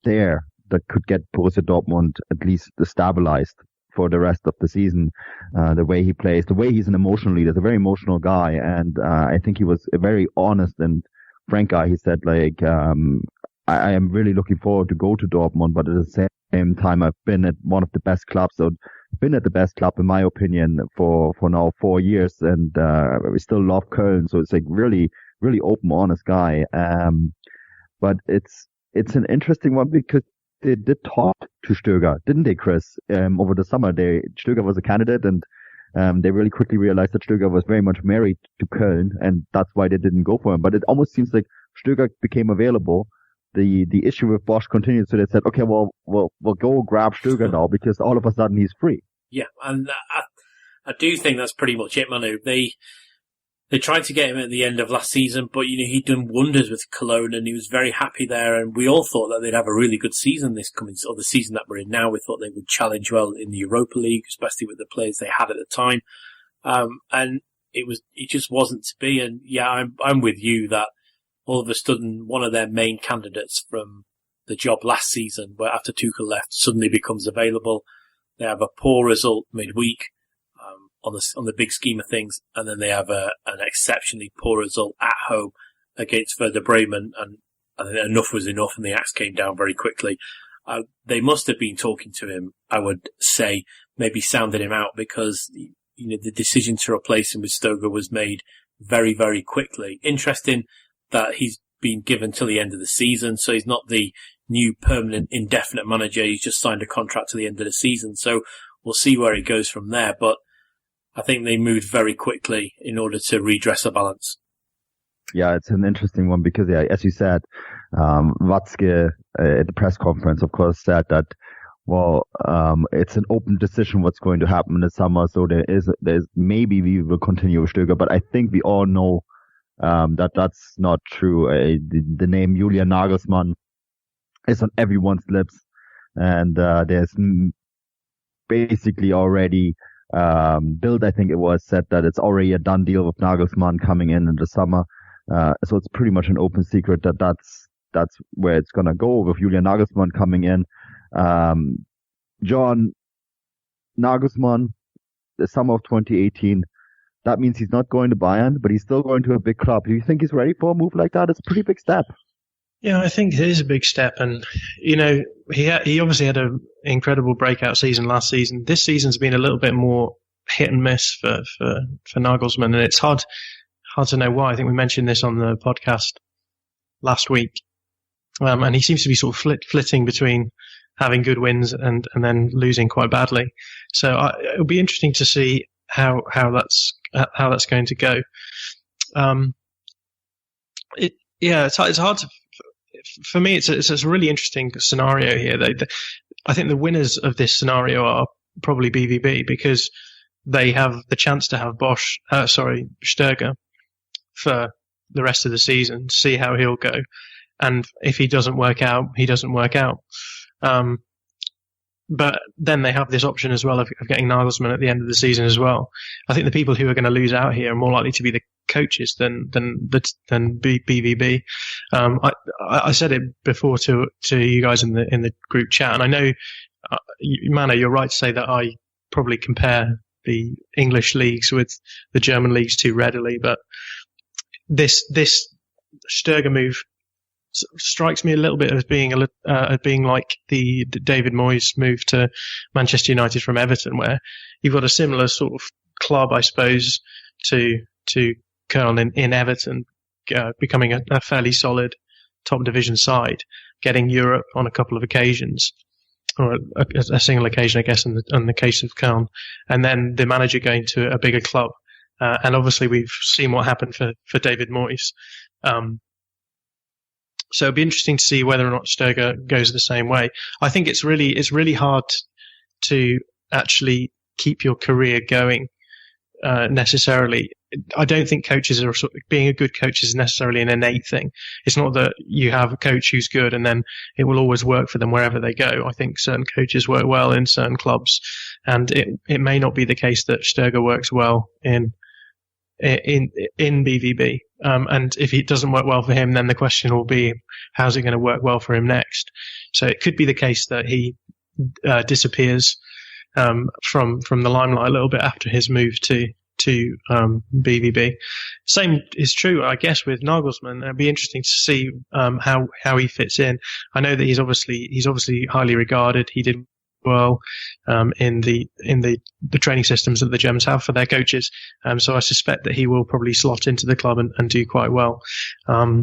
there that could get Borussia Dortmund at least stabilized for the rest of the season. The way he plays, the way he's an emotional leader, he's a very emotional guy, and I think he was a very honest and frank guy. He said, like, I am really looking forward to go to Dortmund, but at the same time, I've been at one of the best clubs. So been at the best club, in my opinion, for now 4 years, and we still love Köln. So it's like really, really open, honest guy. But it's an interesting one, because they did talk to Stöger, didn't they, Chris? Over the summer, Stöger was a candidate, and they really quickly realized that Stöger was very much married to Köln, and that's why they didn't go for him. But it almost seems like Stöger became available. The issue with Bosz continued, so they said, okay, well, we'll go grab Stöger now, because all of a sudden he's free. Yeah, and I do think that's pretty much it, Manu. They They tried to get him at the end of last season, but he'd done wonders with Cologne, and he was very happy there. And we all thought that they'd have a really good season the season that we're in now. We thought they would challenge well in the Europa League, especially with the players they had at the time. And it just wasn't to be. And yeah, I'm with you that all of a sudden one of their main candidates from the job last season, where after Tuchel left, suddenly becomes available. They have a poor result midweek. On the big scheme of things, and then they have an exceptionally poor result at home against Werder Bremen, and I think enough was enough, and the axe came down very quickly. They must have been talking to him, I would say, maybe sounded him out, because the decision to replace him with Stöger was made very, very quickly. Interesting that he's been given till the end of the season, so he's not the new permanent indefinite manager. He's just signed a contract to the end of the season, so we'll see where it goes from there. But I think they moved very quickly in order to redress the balance. Yeah, it's an interesting one because, yeah, as you said, Watzke at the press conference, of course, said that, it's an open decision what's going to happen in the summer. So there's maybe we will continue with Stöger, but I think we all know that that's not true. The name Julian Nagelsmann is on everyone's lips, and there's basically already Bild, I think it was, said that it's already a done deal with Nagelsmann coming in the summer. So it's pretty much an open secret that that's where it's gonna go with Julian Nagelsmann coming in. John Nagelsmann, the summer of 2018, that means he's not going to Bayern, but he's still going to a big club. Do you think he's ready for a move like that? It's a pretty big step. Yeah, I think it is a big step, and he obviously had an incredible breakout season last season. This season's been a little bit more hit and miss for Nagelsmann, and it's hard to know why. I think we mentioned this on the podcast last week, and he seems to be sort of flitting between having good wins and then losing quite badly. So it'll be interesting to see how that's going to go. It's hard to. For me, it's a really interesting scenario here. I think the winners of this scenario are probably BVB, because they have the chance to have Stöger for the rest of the season, see how he'll go. And if he doesn't work out, he doesn't work out. But then they have this option as well of getting Nagelsmann at the end of the season as well. I think the people who are going to lose out here are more likely to be the coaches than BVB. I said it before to you guys in the group chat, and I know, Mano, you're right to say that I probably compare the English leagues with the German leagues too readily, but this Stöger move strikes me a little bit as being like the David Moyes move to Manchester United from Everton, where you've got a similar sort of club, I suppose, to Köln in Everton, becoming a fairly solid top division side, getting Europe on a couple of occasions, or a single occasion, I guess, in the case of Köln, and then the manager going to a bigger club. And obviously we've seen what happened for David Moyes. So it'll be interesting to see whether or not Stöger goes the same way. I think it's really hard to actually keep your career going, necessarily. I don't think coaches are being a good coach is necessarily an innate thing. It's not that you have a coach who's good and then it will always work for them wherever they go. I think certain coaches work well in certain clubs, and it may not be the case that Stöger works well in BVB. And if it doesn't work well for him, then the question will be, how's it going to work well for him next? So it could be the case that he disappears from the limelight a little bit after his move to BVB. Same is true, I guess, with Nagelsmann. It'd be interesting to see how he fits in. I know that he's obviously highly regarded. He did well in the training systems that the Germans have for their coaches. So I suspect that he will probably slot into the club and do quite well.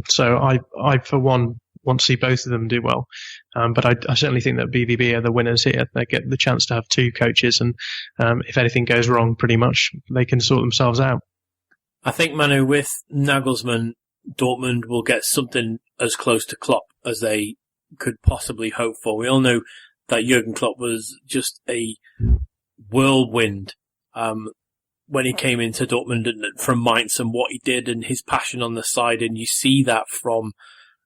So I for one want to see both of them do well. But I certainly think that BVB are the winners here. They get the chance to have two coaches, and if anything goes wrong, pretty much they can sort themselves out. I think, Manu, with Nagelsmann, Dortmund will get something as close to Klopp as they could possibly hope for. We all know that Jurgen Klopp was just a whirlwind when he came into Dortmund from Mainz and what he did and his passion on the side. And you see that from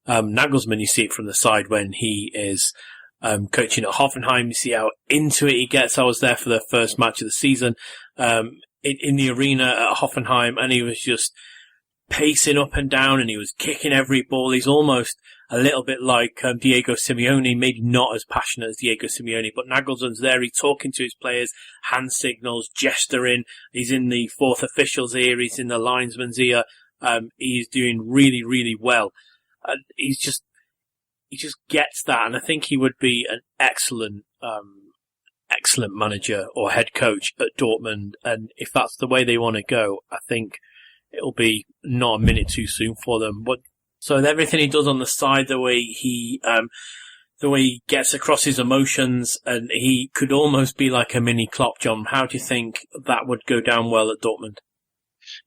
Nagelsmann. You see it from the side when he is coaching at Hoffenheim. You see how into it he gets. I was there for the first match of the season in the arena at Hoffenheim, and he was just pacing up and down, and he was kicking every ball. He's almost a little bit like Diego Simeone, maybe not as passionate as Diego Simeone, but Nagelsmann's there. He's talking to his players, hand signals, gesturing. He's in the fourth official's ear. He's in the linesman's ear. He's doing really, really well. He just gets that, and I think he would be an excellent manager or head coach at Dortmund. And if that's the way they want to go, I think it'll be not a minute too soon for them. But so everything he does on the side, the way he gets across his emotions, and he could almost be like a mini Klopp. John, how do you think that would go down well at Dortmund?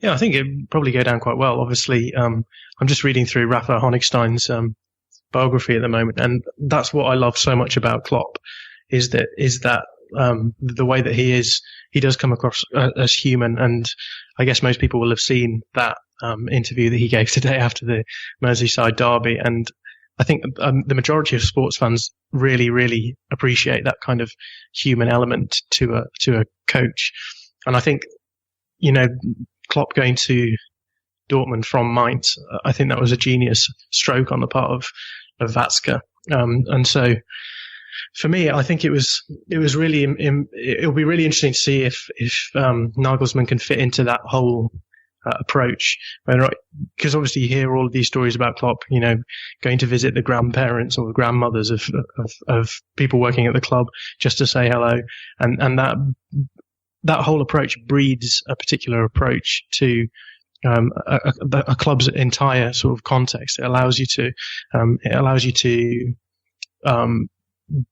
Yeah, I think it'd probably go down quite well. Obviously, I'm just reading through Rafa Honigstein's biography at the moment, and that's what I love so much about Klopp is that the way that he does come across as human. And I guess most people will have seen that interview that he gave today after the Merseyside derby, and I think the majority of sports fans really, really appreciate that kind of human element to a coach. And I think, Klopp going to Dortmund from Mainz, I think that was a genius stroke on the part of Watzke. And so for me, I think it was really, it'll be really interesting to see if Nagelsmann can fit into that whole approach. Because obviously you hear all of these stories about Klopp, going to visit the grandparents or the grandmothers of people working at the club just to say hello. And that whole approach breeds a particular approach to a club's entire sort of context. It allows you to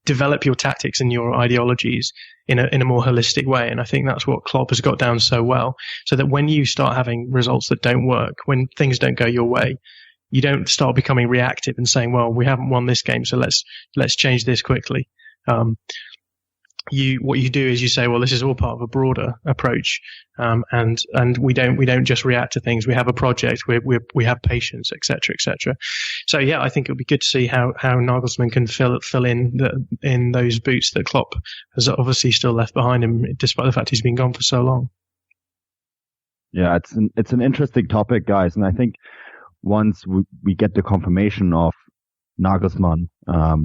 develop your tactics and your ideologies in a more holistic way. And I think that's what Klopp has got down so well, so that when you start having results that don't work, when things don't go your way, you don't start becoming reactive and saying, well, we haven't won this game, so let's change this quickly. What you do is you say, well, this is all part of a broader approach, and we don't just react to things. We have a project. We have patience, etc., etc. So yeah, I think it would be good to see how Nagelsmann can fill in those boots that Klopp has obviously still left behind him, despite the fact he's been gone for so long. Yeah, it's an interesting topic, guys, and I think once we get the confirmation of Nagelsmann,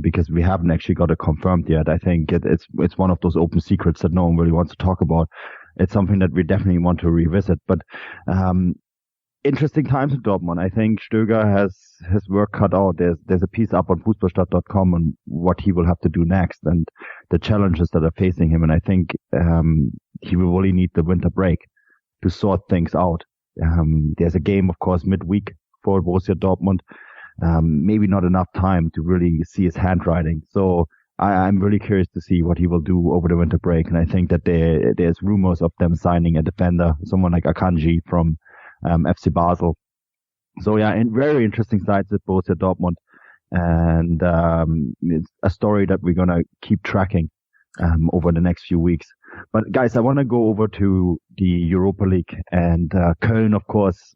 because we haven't actually got it confirmed yet. I think it's one of those open secrets that no one really wants to talk about. It's something that we definitely want to revisit. But interesting times in Dortmund. I think Stöger has his work cut out. There's a piece up on Fußballstadt.com on what he will have to do next and the challenges that are facing him. And I think he will really need the winter break to sort things out. There's a game, of course, midweek for Borussia Dortmund. Maybe not enough time to really see his handwriting. So I'm really curious to see what he will do over the winter break. And I think that there's rumors of them signing a defender, someone like Akanji from FC Basel. So yeah, and very interesting sides at Borussia Dortmund. And it's a story that we're going to keep tracking over the next few weeks. But guys, I want to go over to the Europa League. And Köln, of course,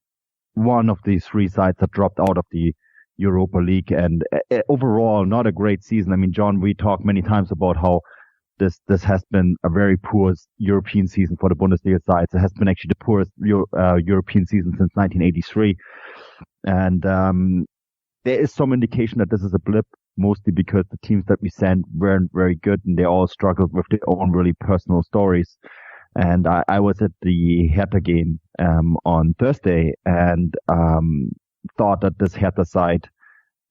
one of these three sides that dropped out of the Europa League, and overall not a great season. I mean, John, we talked many times about how this has been a very poor European season for the Bundesliga sides. It has been actually the poorest European season since 1983. And there is some indication that this is a blip, mostly because the teams that we sent weren't very good and they all struggled with their own really personal stories. And I was at the Hertha game on Thursday and thought that this Hertha side,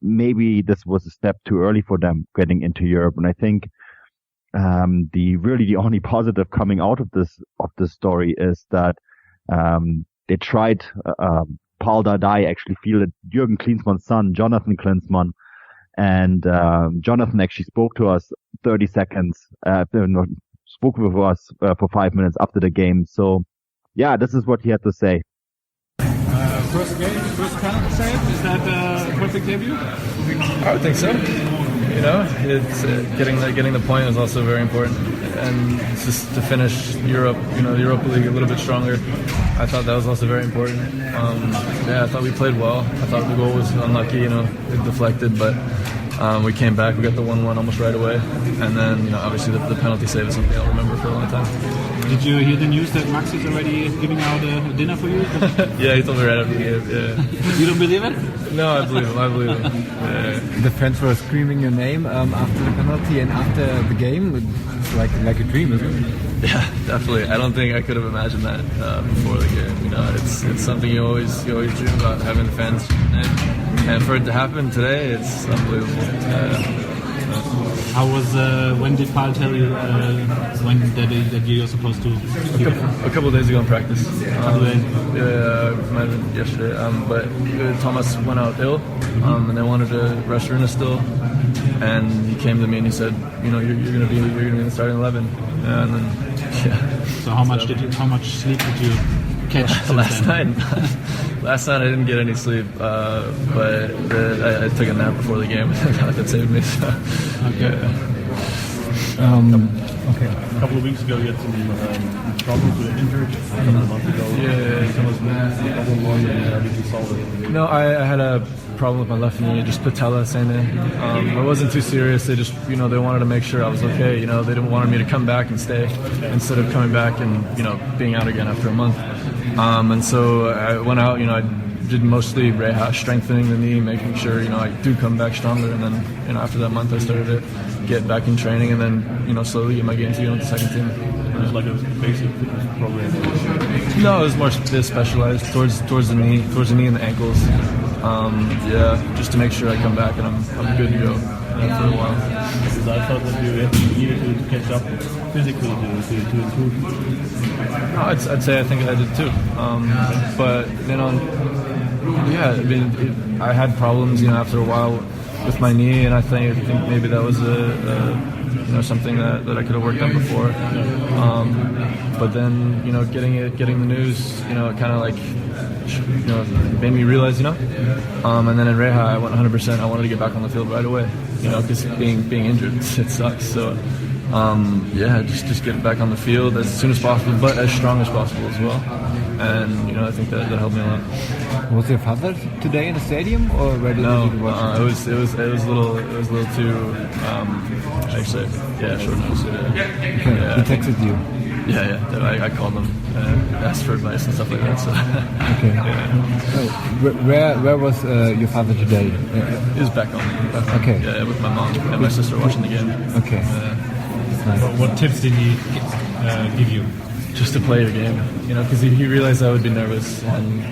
maybe this was a step too early for them getting into Europe. And I think the only positive coming out of this story is that they tried Paul Dardai actually fielded Jürgen Klinsmann's son, Jonathan Klinsmann, and Jonathan actually spoke to us 30 seconds, spoke with us for 5 minutes after the game. So yeah, this is what he had to say. First game, first penalty save, is that a perfect debut? I would think so. It's getting the point is also very important. and just to finish Europe, the Europa League a little bit stronger. I thought that was also very important. I thought we played well. I thought the goal was unlucky, it deflected, but we came back. We got the 1-1 almost right away, and then obviously the penalty save is something I'll remember for a long time. Did you hear the news that Max is already giving out a dinner for you? Yeah, he told me right after the game. Yeah. You don't believe it? No, I believe him. Yeah. The fans were screaming your name after the penalty and after the game. It's like a dream, isn't it? Yeah, definitely. I don't think I could have imagined that before the game. It's something you always dream about, having the fans name, and for it to happen today, it's unbelievable. How was when did Paul tell you that you're supposed to? A couple of days ago in practice. Yeah, might have been yesterday. But Thomas went out ill, and they wanted to rest Rune still. And he came to me and he said, you're gonna be in the starting 11. And then, yeah. So how much sleep did you catch last night? Last night I didn't get any sleep, but I took a nap before the game. That saved me. So. Okay. Okay. A couple of weeks ago, you had some problems with injured. A month ago. Yeah. Tell us the problem was, and how did you solve it? No, I had a problem with my left knee, just patella tendon. It wasn't too serious. They just, they wanted to make sure I was okay. They didn't want me to come back and stay instead of coming back and, being out again after a month. And so I went out, I did mostly reha, strengthening the knee, making sure, I do come back stronger. And then, after that month, I started to get back in training and then, slowly get my game to with the second team. It was like a basic fitness program? No, it was more specialized towards the knee and the ankles. Just to make sure I come back and I'm good to go for a while. Because I thought that you needed to catch up physically to improve. No, I'd say I think I did too. But I had problems, after a while with my knee, and I think maybe that was something that I could have worked on before. But then, getting the news, it kind of made me realize, and then in Reha I went 100%. I wanted to get back on the field right away, because being injured, it sucks. So, just get back on the field as soon as possible, but as strong as possible as well. And I think that helped me a lot. Was your father today in the stadium, or where did you watch it? It was a little too short notice. Okay. He texted you. Yeah. I called him, asked for advice and stuff like that. So. Okay. Yeah. Where was your father today? He was back home. Okay. Yeah, with my mom and my sister watching the game. Okay. Nice. What tips did he give you? Just to play the game, because he realized I would be nervous, and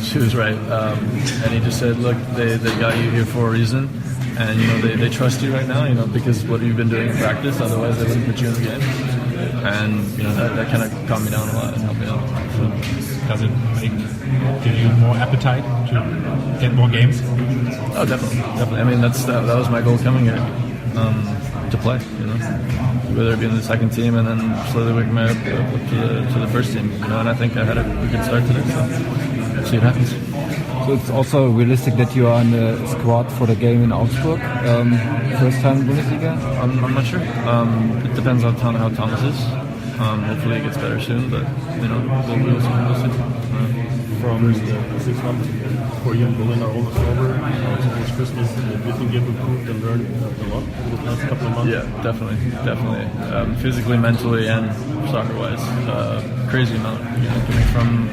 he was right. And he just said, "Look, they got you here for a reason, and they trust you right now, because what you've been doing in practice. Otherwise, they wouldn't put you in the game." And that kind of calmed me down a lot and helped me out. So. Does it give you more appetite to get more games? Oh, definitely. I mean, that was my goal coming here, to play. Whether it be in the second team and then slowly work my way up to the first team. And I think I had a good start today. So see what happens. So it's also realistic that you are in the squad for the game in Augsburg. First time in Bundesliga? I'm not sure. It depends on how Thomas is. Hopefully it gets better soon, but we'll see. From the 6 months for you in Berlin are almost over. Towards Christmas, do you think you've improved and learned a lot over the last couple of months? Yeah, definitely. Physically, mentally, and soccer-wise, crazy amount.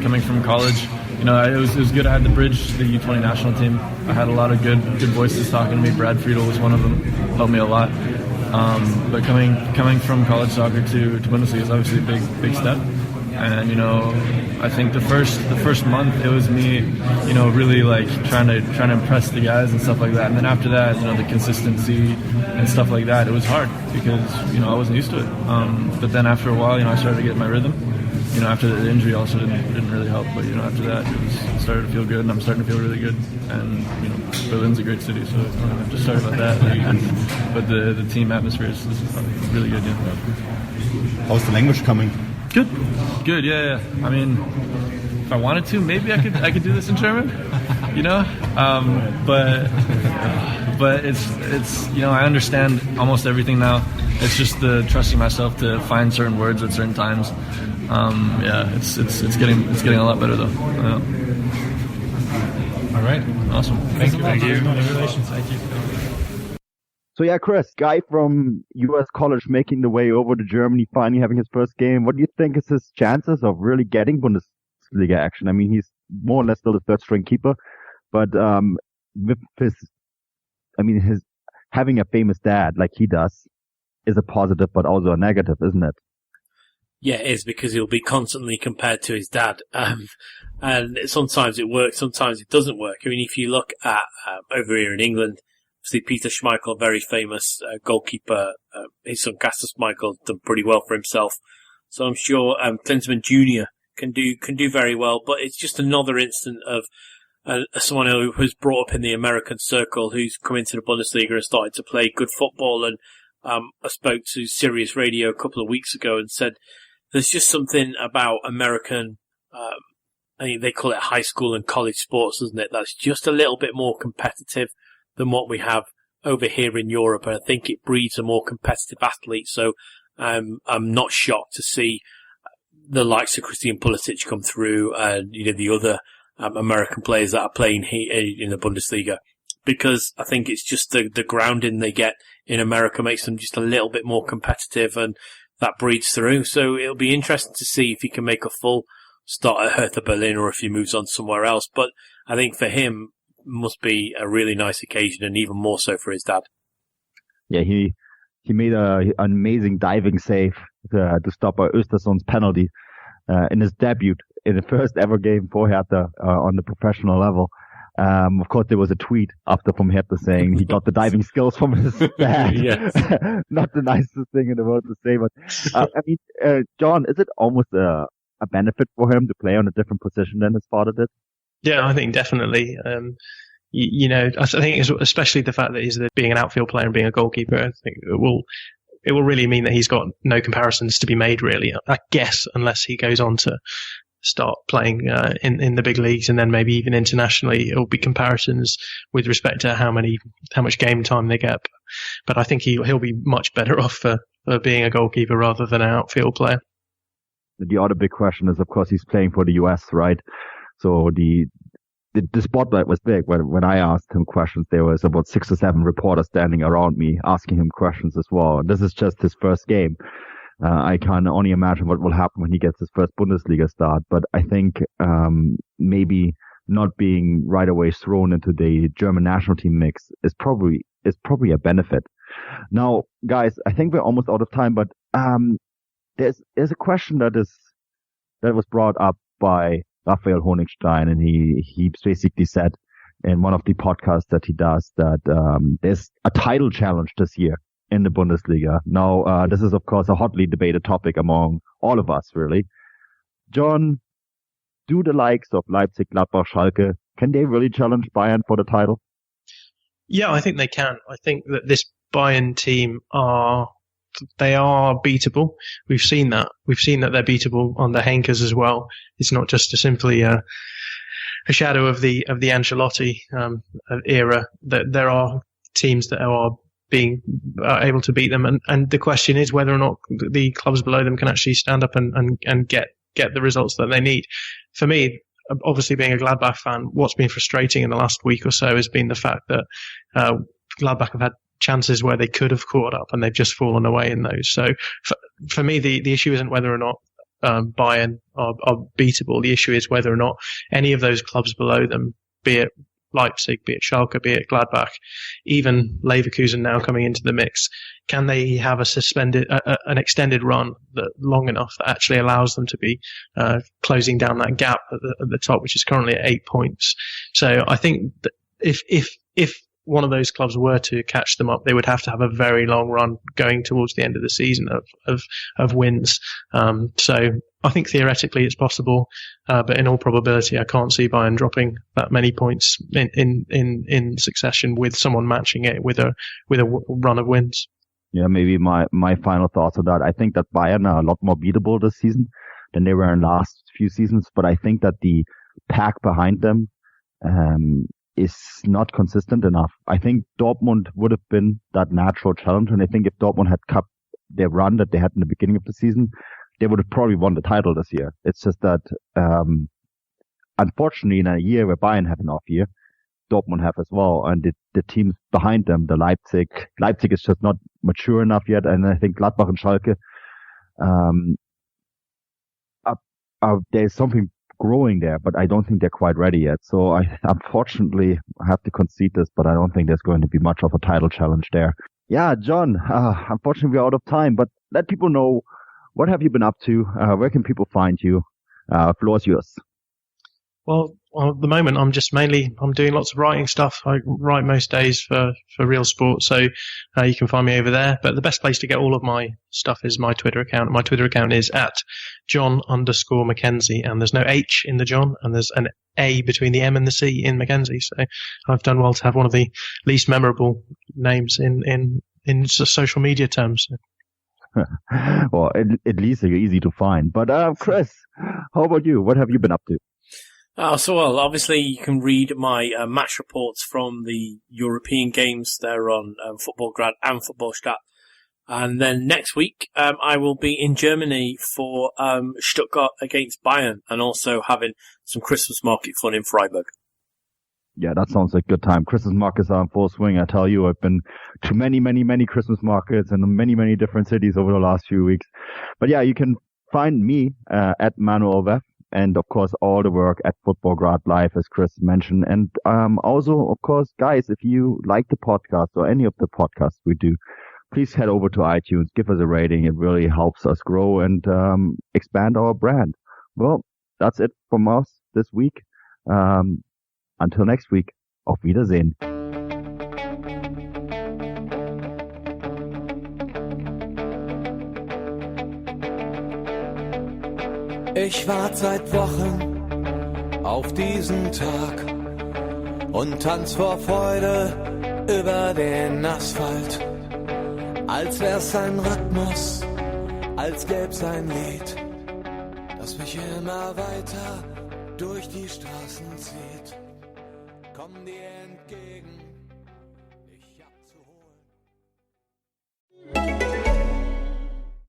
Coming from college, it was good. I had to bridge the U20 national team. I had a lot of good voices talking to me. Brad Friedel was one of them. Helped me a lot. But coming from college soccer to Bundesliga is obviously a big step. And I think the first month it was me, really like trying to impress the guys and stuff like that. And then after that, the consistency and stuff like that, it was hard because I wasn't used to it. But then after a while, I started to get my rhythm. After the injury also didn't really help. But after that, it started to feel good, and I'm starting to feel really good. And Berlin's a great city, so I'm just sorry about that. But the team atmosphere is really good. Yeah. How's the language coming? Good, yeah. I mean, if I wanted to, maybe I could do this in German, but it's I understand almost everything now. It's just the trusting myself to find certain words at certain times. It's getting a lot better though. All right, awesome. Thank you. Congratulations. Thank you. So yeah, Chris, guy from US college making the way over to Germany, finally having his first game. What do you think is his chances of really getting Bundesliga action? I mean, he's more or less still the third string keeper, but with his having a famous dad like he does is a positive, but also a negative, isn't it? Yeah, it is, because he'll be constantly compared to his dad. And sometimes it works, sometimes it doesn't work. I mean, if you look at over here in England, obviously Peter Schmeichel, very famous goalkeeper. His son Kasper Schmeichel done pretty well for himself. So I'm sure Klinsmann Jr. can do very well. But it's just another instance of someone who was brought up in the American circle, who's come into the Bundesliga and started to play good football. And I spoke to Sirius Radio a couple of weeks ago and said there's just something about American, I think they call it high school and college sports, isn't it? That's just a little bit more competitive than what we have over here in Europe. And I think it breeds a more competitive athlete. So I'm not shocked to see the likes of Christian Pulisic come through and, the other American players that are playing here in the Bundesliga, because I think it's just the grounding they get in America makes them just a little bit more competitive, and that breeds through. So it'll be interesting to see if he can make a full start at Hertha Berlin or if he moves on somewhere else. But I think for him, must be a really nice occasion, and even more so for his dad. Yeah, he made an amazing diving save to stop Östersund's penalty in his debut in the first ever game for Hertha on the professional level. Of course, there was a tweet after from Hertha saying he got the diving skills from his dad. Yes. Not the nicest thing in the world to say, but John, is it almost a benefit for him to play on a different position than his father did? Yeah, I think definitely. I think it's especially the fact that he's being an outfield player and being a goalkeeper. I think it will really mean that he's got no comparisons to be made, really. I guess, unless he goes on to start playing in the big leagues and then maybe even internationally, it will be comparisons with respect to how much game time they get. But I think he'll be much better off for being a goalkeeper rather than an outfield player. The other big question is, of course, he's playing for the US, right? So the spotlight was big. When I asked him questions, there was about 6 or 7 reporters standing around me asking him questions as well. This is just his first game. I can only imagine what will happen when he gets his first Bundesliga start. But I think maybe not being right away thrown into the German national team mix is probably a benefit. Now, guys, I think we're almost out of time, but there's a question that was brought up by Raphael Honigstein, and he basically said in one of the podcasts that he does that there's a title challenge this year in the Bundesliga. Now, this is, of course, a hotly debated topic among all of us, really. John, do the likes of Leipzig, Gladbach, Schalke, can they really challenge Bayern for the title? Yeah, I think they can. I think that this Bayern team are beatable. We've seen that. We've seen that they're beatable under Henkes as well. It's not just simply a shadow of the Ancelotti era. That there are teams that are being able to beat them, and the question is whether or not the clubs below them can actually stand up and get the results that they need. For me, obviously being a Gladbach fan, what's been frustrating in the last week or so has been the fact that Gladbach have had chances where they could have caught up and they've just fallen away in those. So for me, the issue isn't whether or not Bayern are beatable. The issue is whether or not any of those clubs below them, be it Leipzig, be it Schalke, be it Gladbach, even Leverkusen now coming into the mix, can they have an extended run that long enough that actually allows them to be closing down that gap at the top, which is currently at 8 points. So I think that if one of those clubs were to catch them up, they would have to have a very long run going towards the end of the season of wins. So I think theoretically it's possible, but in all probability, I can't see Bayern dropping that many points in succession with someone matching it with a run of wins. Yeah, maybe my final thoughts on that. I think that Bayern are a lot more beatable this season than they were in last few seasons, but I think that the pack behind them is not consistent enough. I think Dortmund would have been that natural challenge, and I think if Dortmund had their run that they had in the beginning of the season, they would have probably won the title this year. It's just that, unfortunately, in a year where Bayern have an off year, Dortmund have as well, and the teams behind them, the Leipzig is just not mature enough yet, and I think Gladbach and Schalke, there's something growing there, but I don't think they're quite ready yet. So I unfortunately have to concede this, but I don't think there's going to be much of a title challenge there. Yeah, John, unfortunately we're out of time, but let people know, what have you been up to? Where can people find you? Floor is yours. Well, at the moment, I'm doing lots of writing stuff. I write most days for Real Sport, so you can find me over there. But the best place to get all of my stuff is my Twitter account. My Twitter account is @Jon_Mackenzie, and there's no H in the John, and there's an A between the M and the C in Mackenzie. So I've done well to have one of the least memorable names in social media terms. Well, at least you're easy to find. But Chris, how about you? What have you been up to? Obviously you can read my match reports from the European games. They're on Footballgrad and Footballstat. And then next week, I will be in Germany for Stuttgart against Bayern, and also having some Christmas market fun in Freiburg. Yeah, that sounds like a good time. Christmas markets are in full swing. I tell you, I've been to many, many, many Christmas markets in many, many different cities over the last few weeks. But yeah, you can find me at Manuel Veth. And of course, all the work at Footballgrad Live, as Chris mentioned. And also, of course, guys, if you like the podcast or any of the podcasts we do, please head over to iTunes, give us a rating. It really helps us grow and expand our brand. Well, that's it from us this week. Until next week, auf Wiedersehen. Ich warte seit Wochen auf diesen Tag und tanz vor Freude über den Asphalt. Als wär's ein Rhythmus, als gäb's ein Lied, das mich immer weiter durch die Straßen zieht. Komm dir entgegen, dich abzuholen.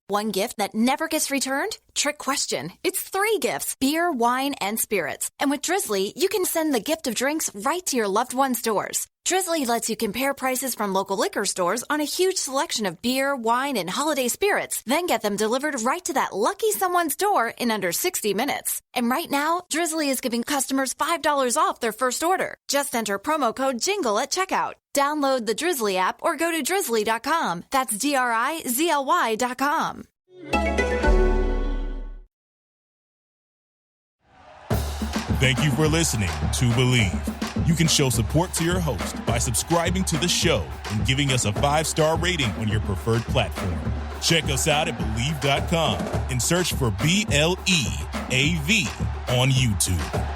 One gift that never gets returned? Trick question. It's 3 gifts: beer, wine, and spirits. And with Drizzly, you can send the gift of drinks right to your loved one's doors. Drizzly lets you compare prices from local liquor stores on a huge selection of beer, wine, and holiday spirits, then get them delivered right to that lucky someone's door in under 60 minutes. And right now, Drizzly is giving customers $5 off their first order. Just enter promo code JINGLE at checkout. Download the Drizzly app or go to drizzly.com. That's DRIZLY.com. Thank you for listening to Believe. You can show support to your host by subscribing to the show and giving us a 5-star rating on your preferred platform. Check us out at Believe.com and search for BLEAV on YouTube.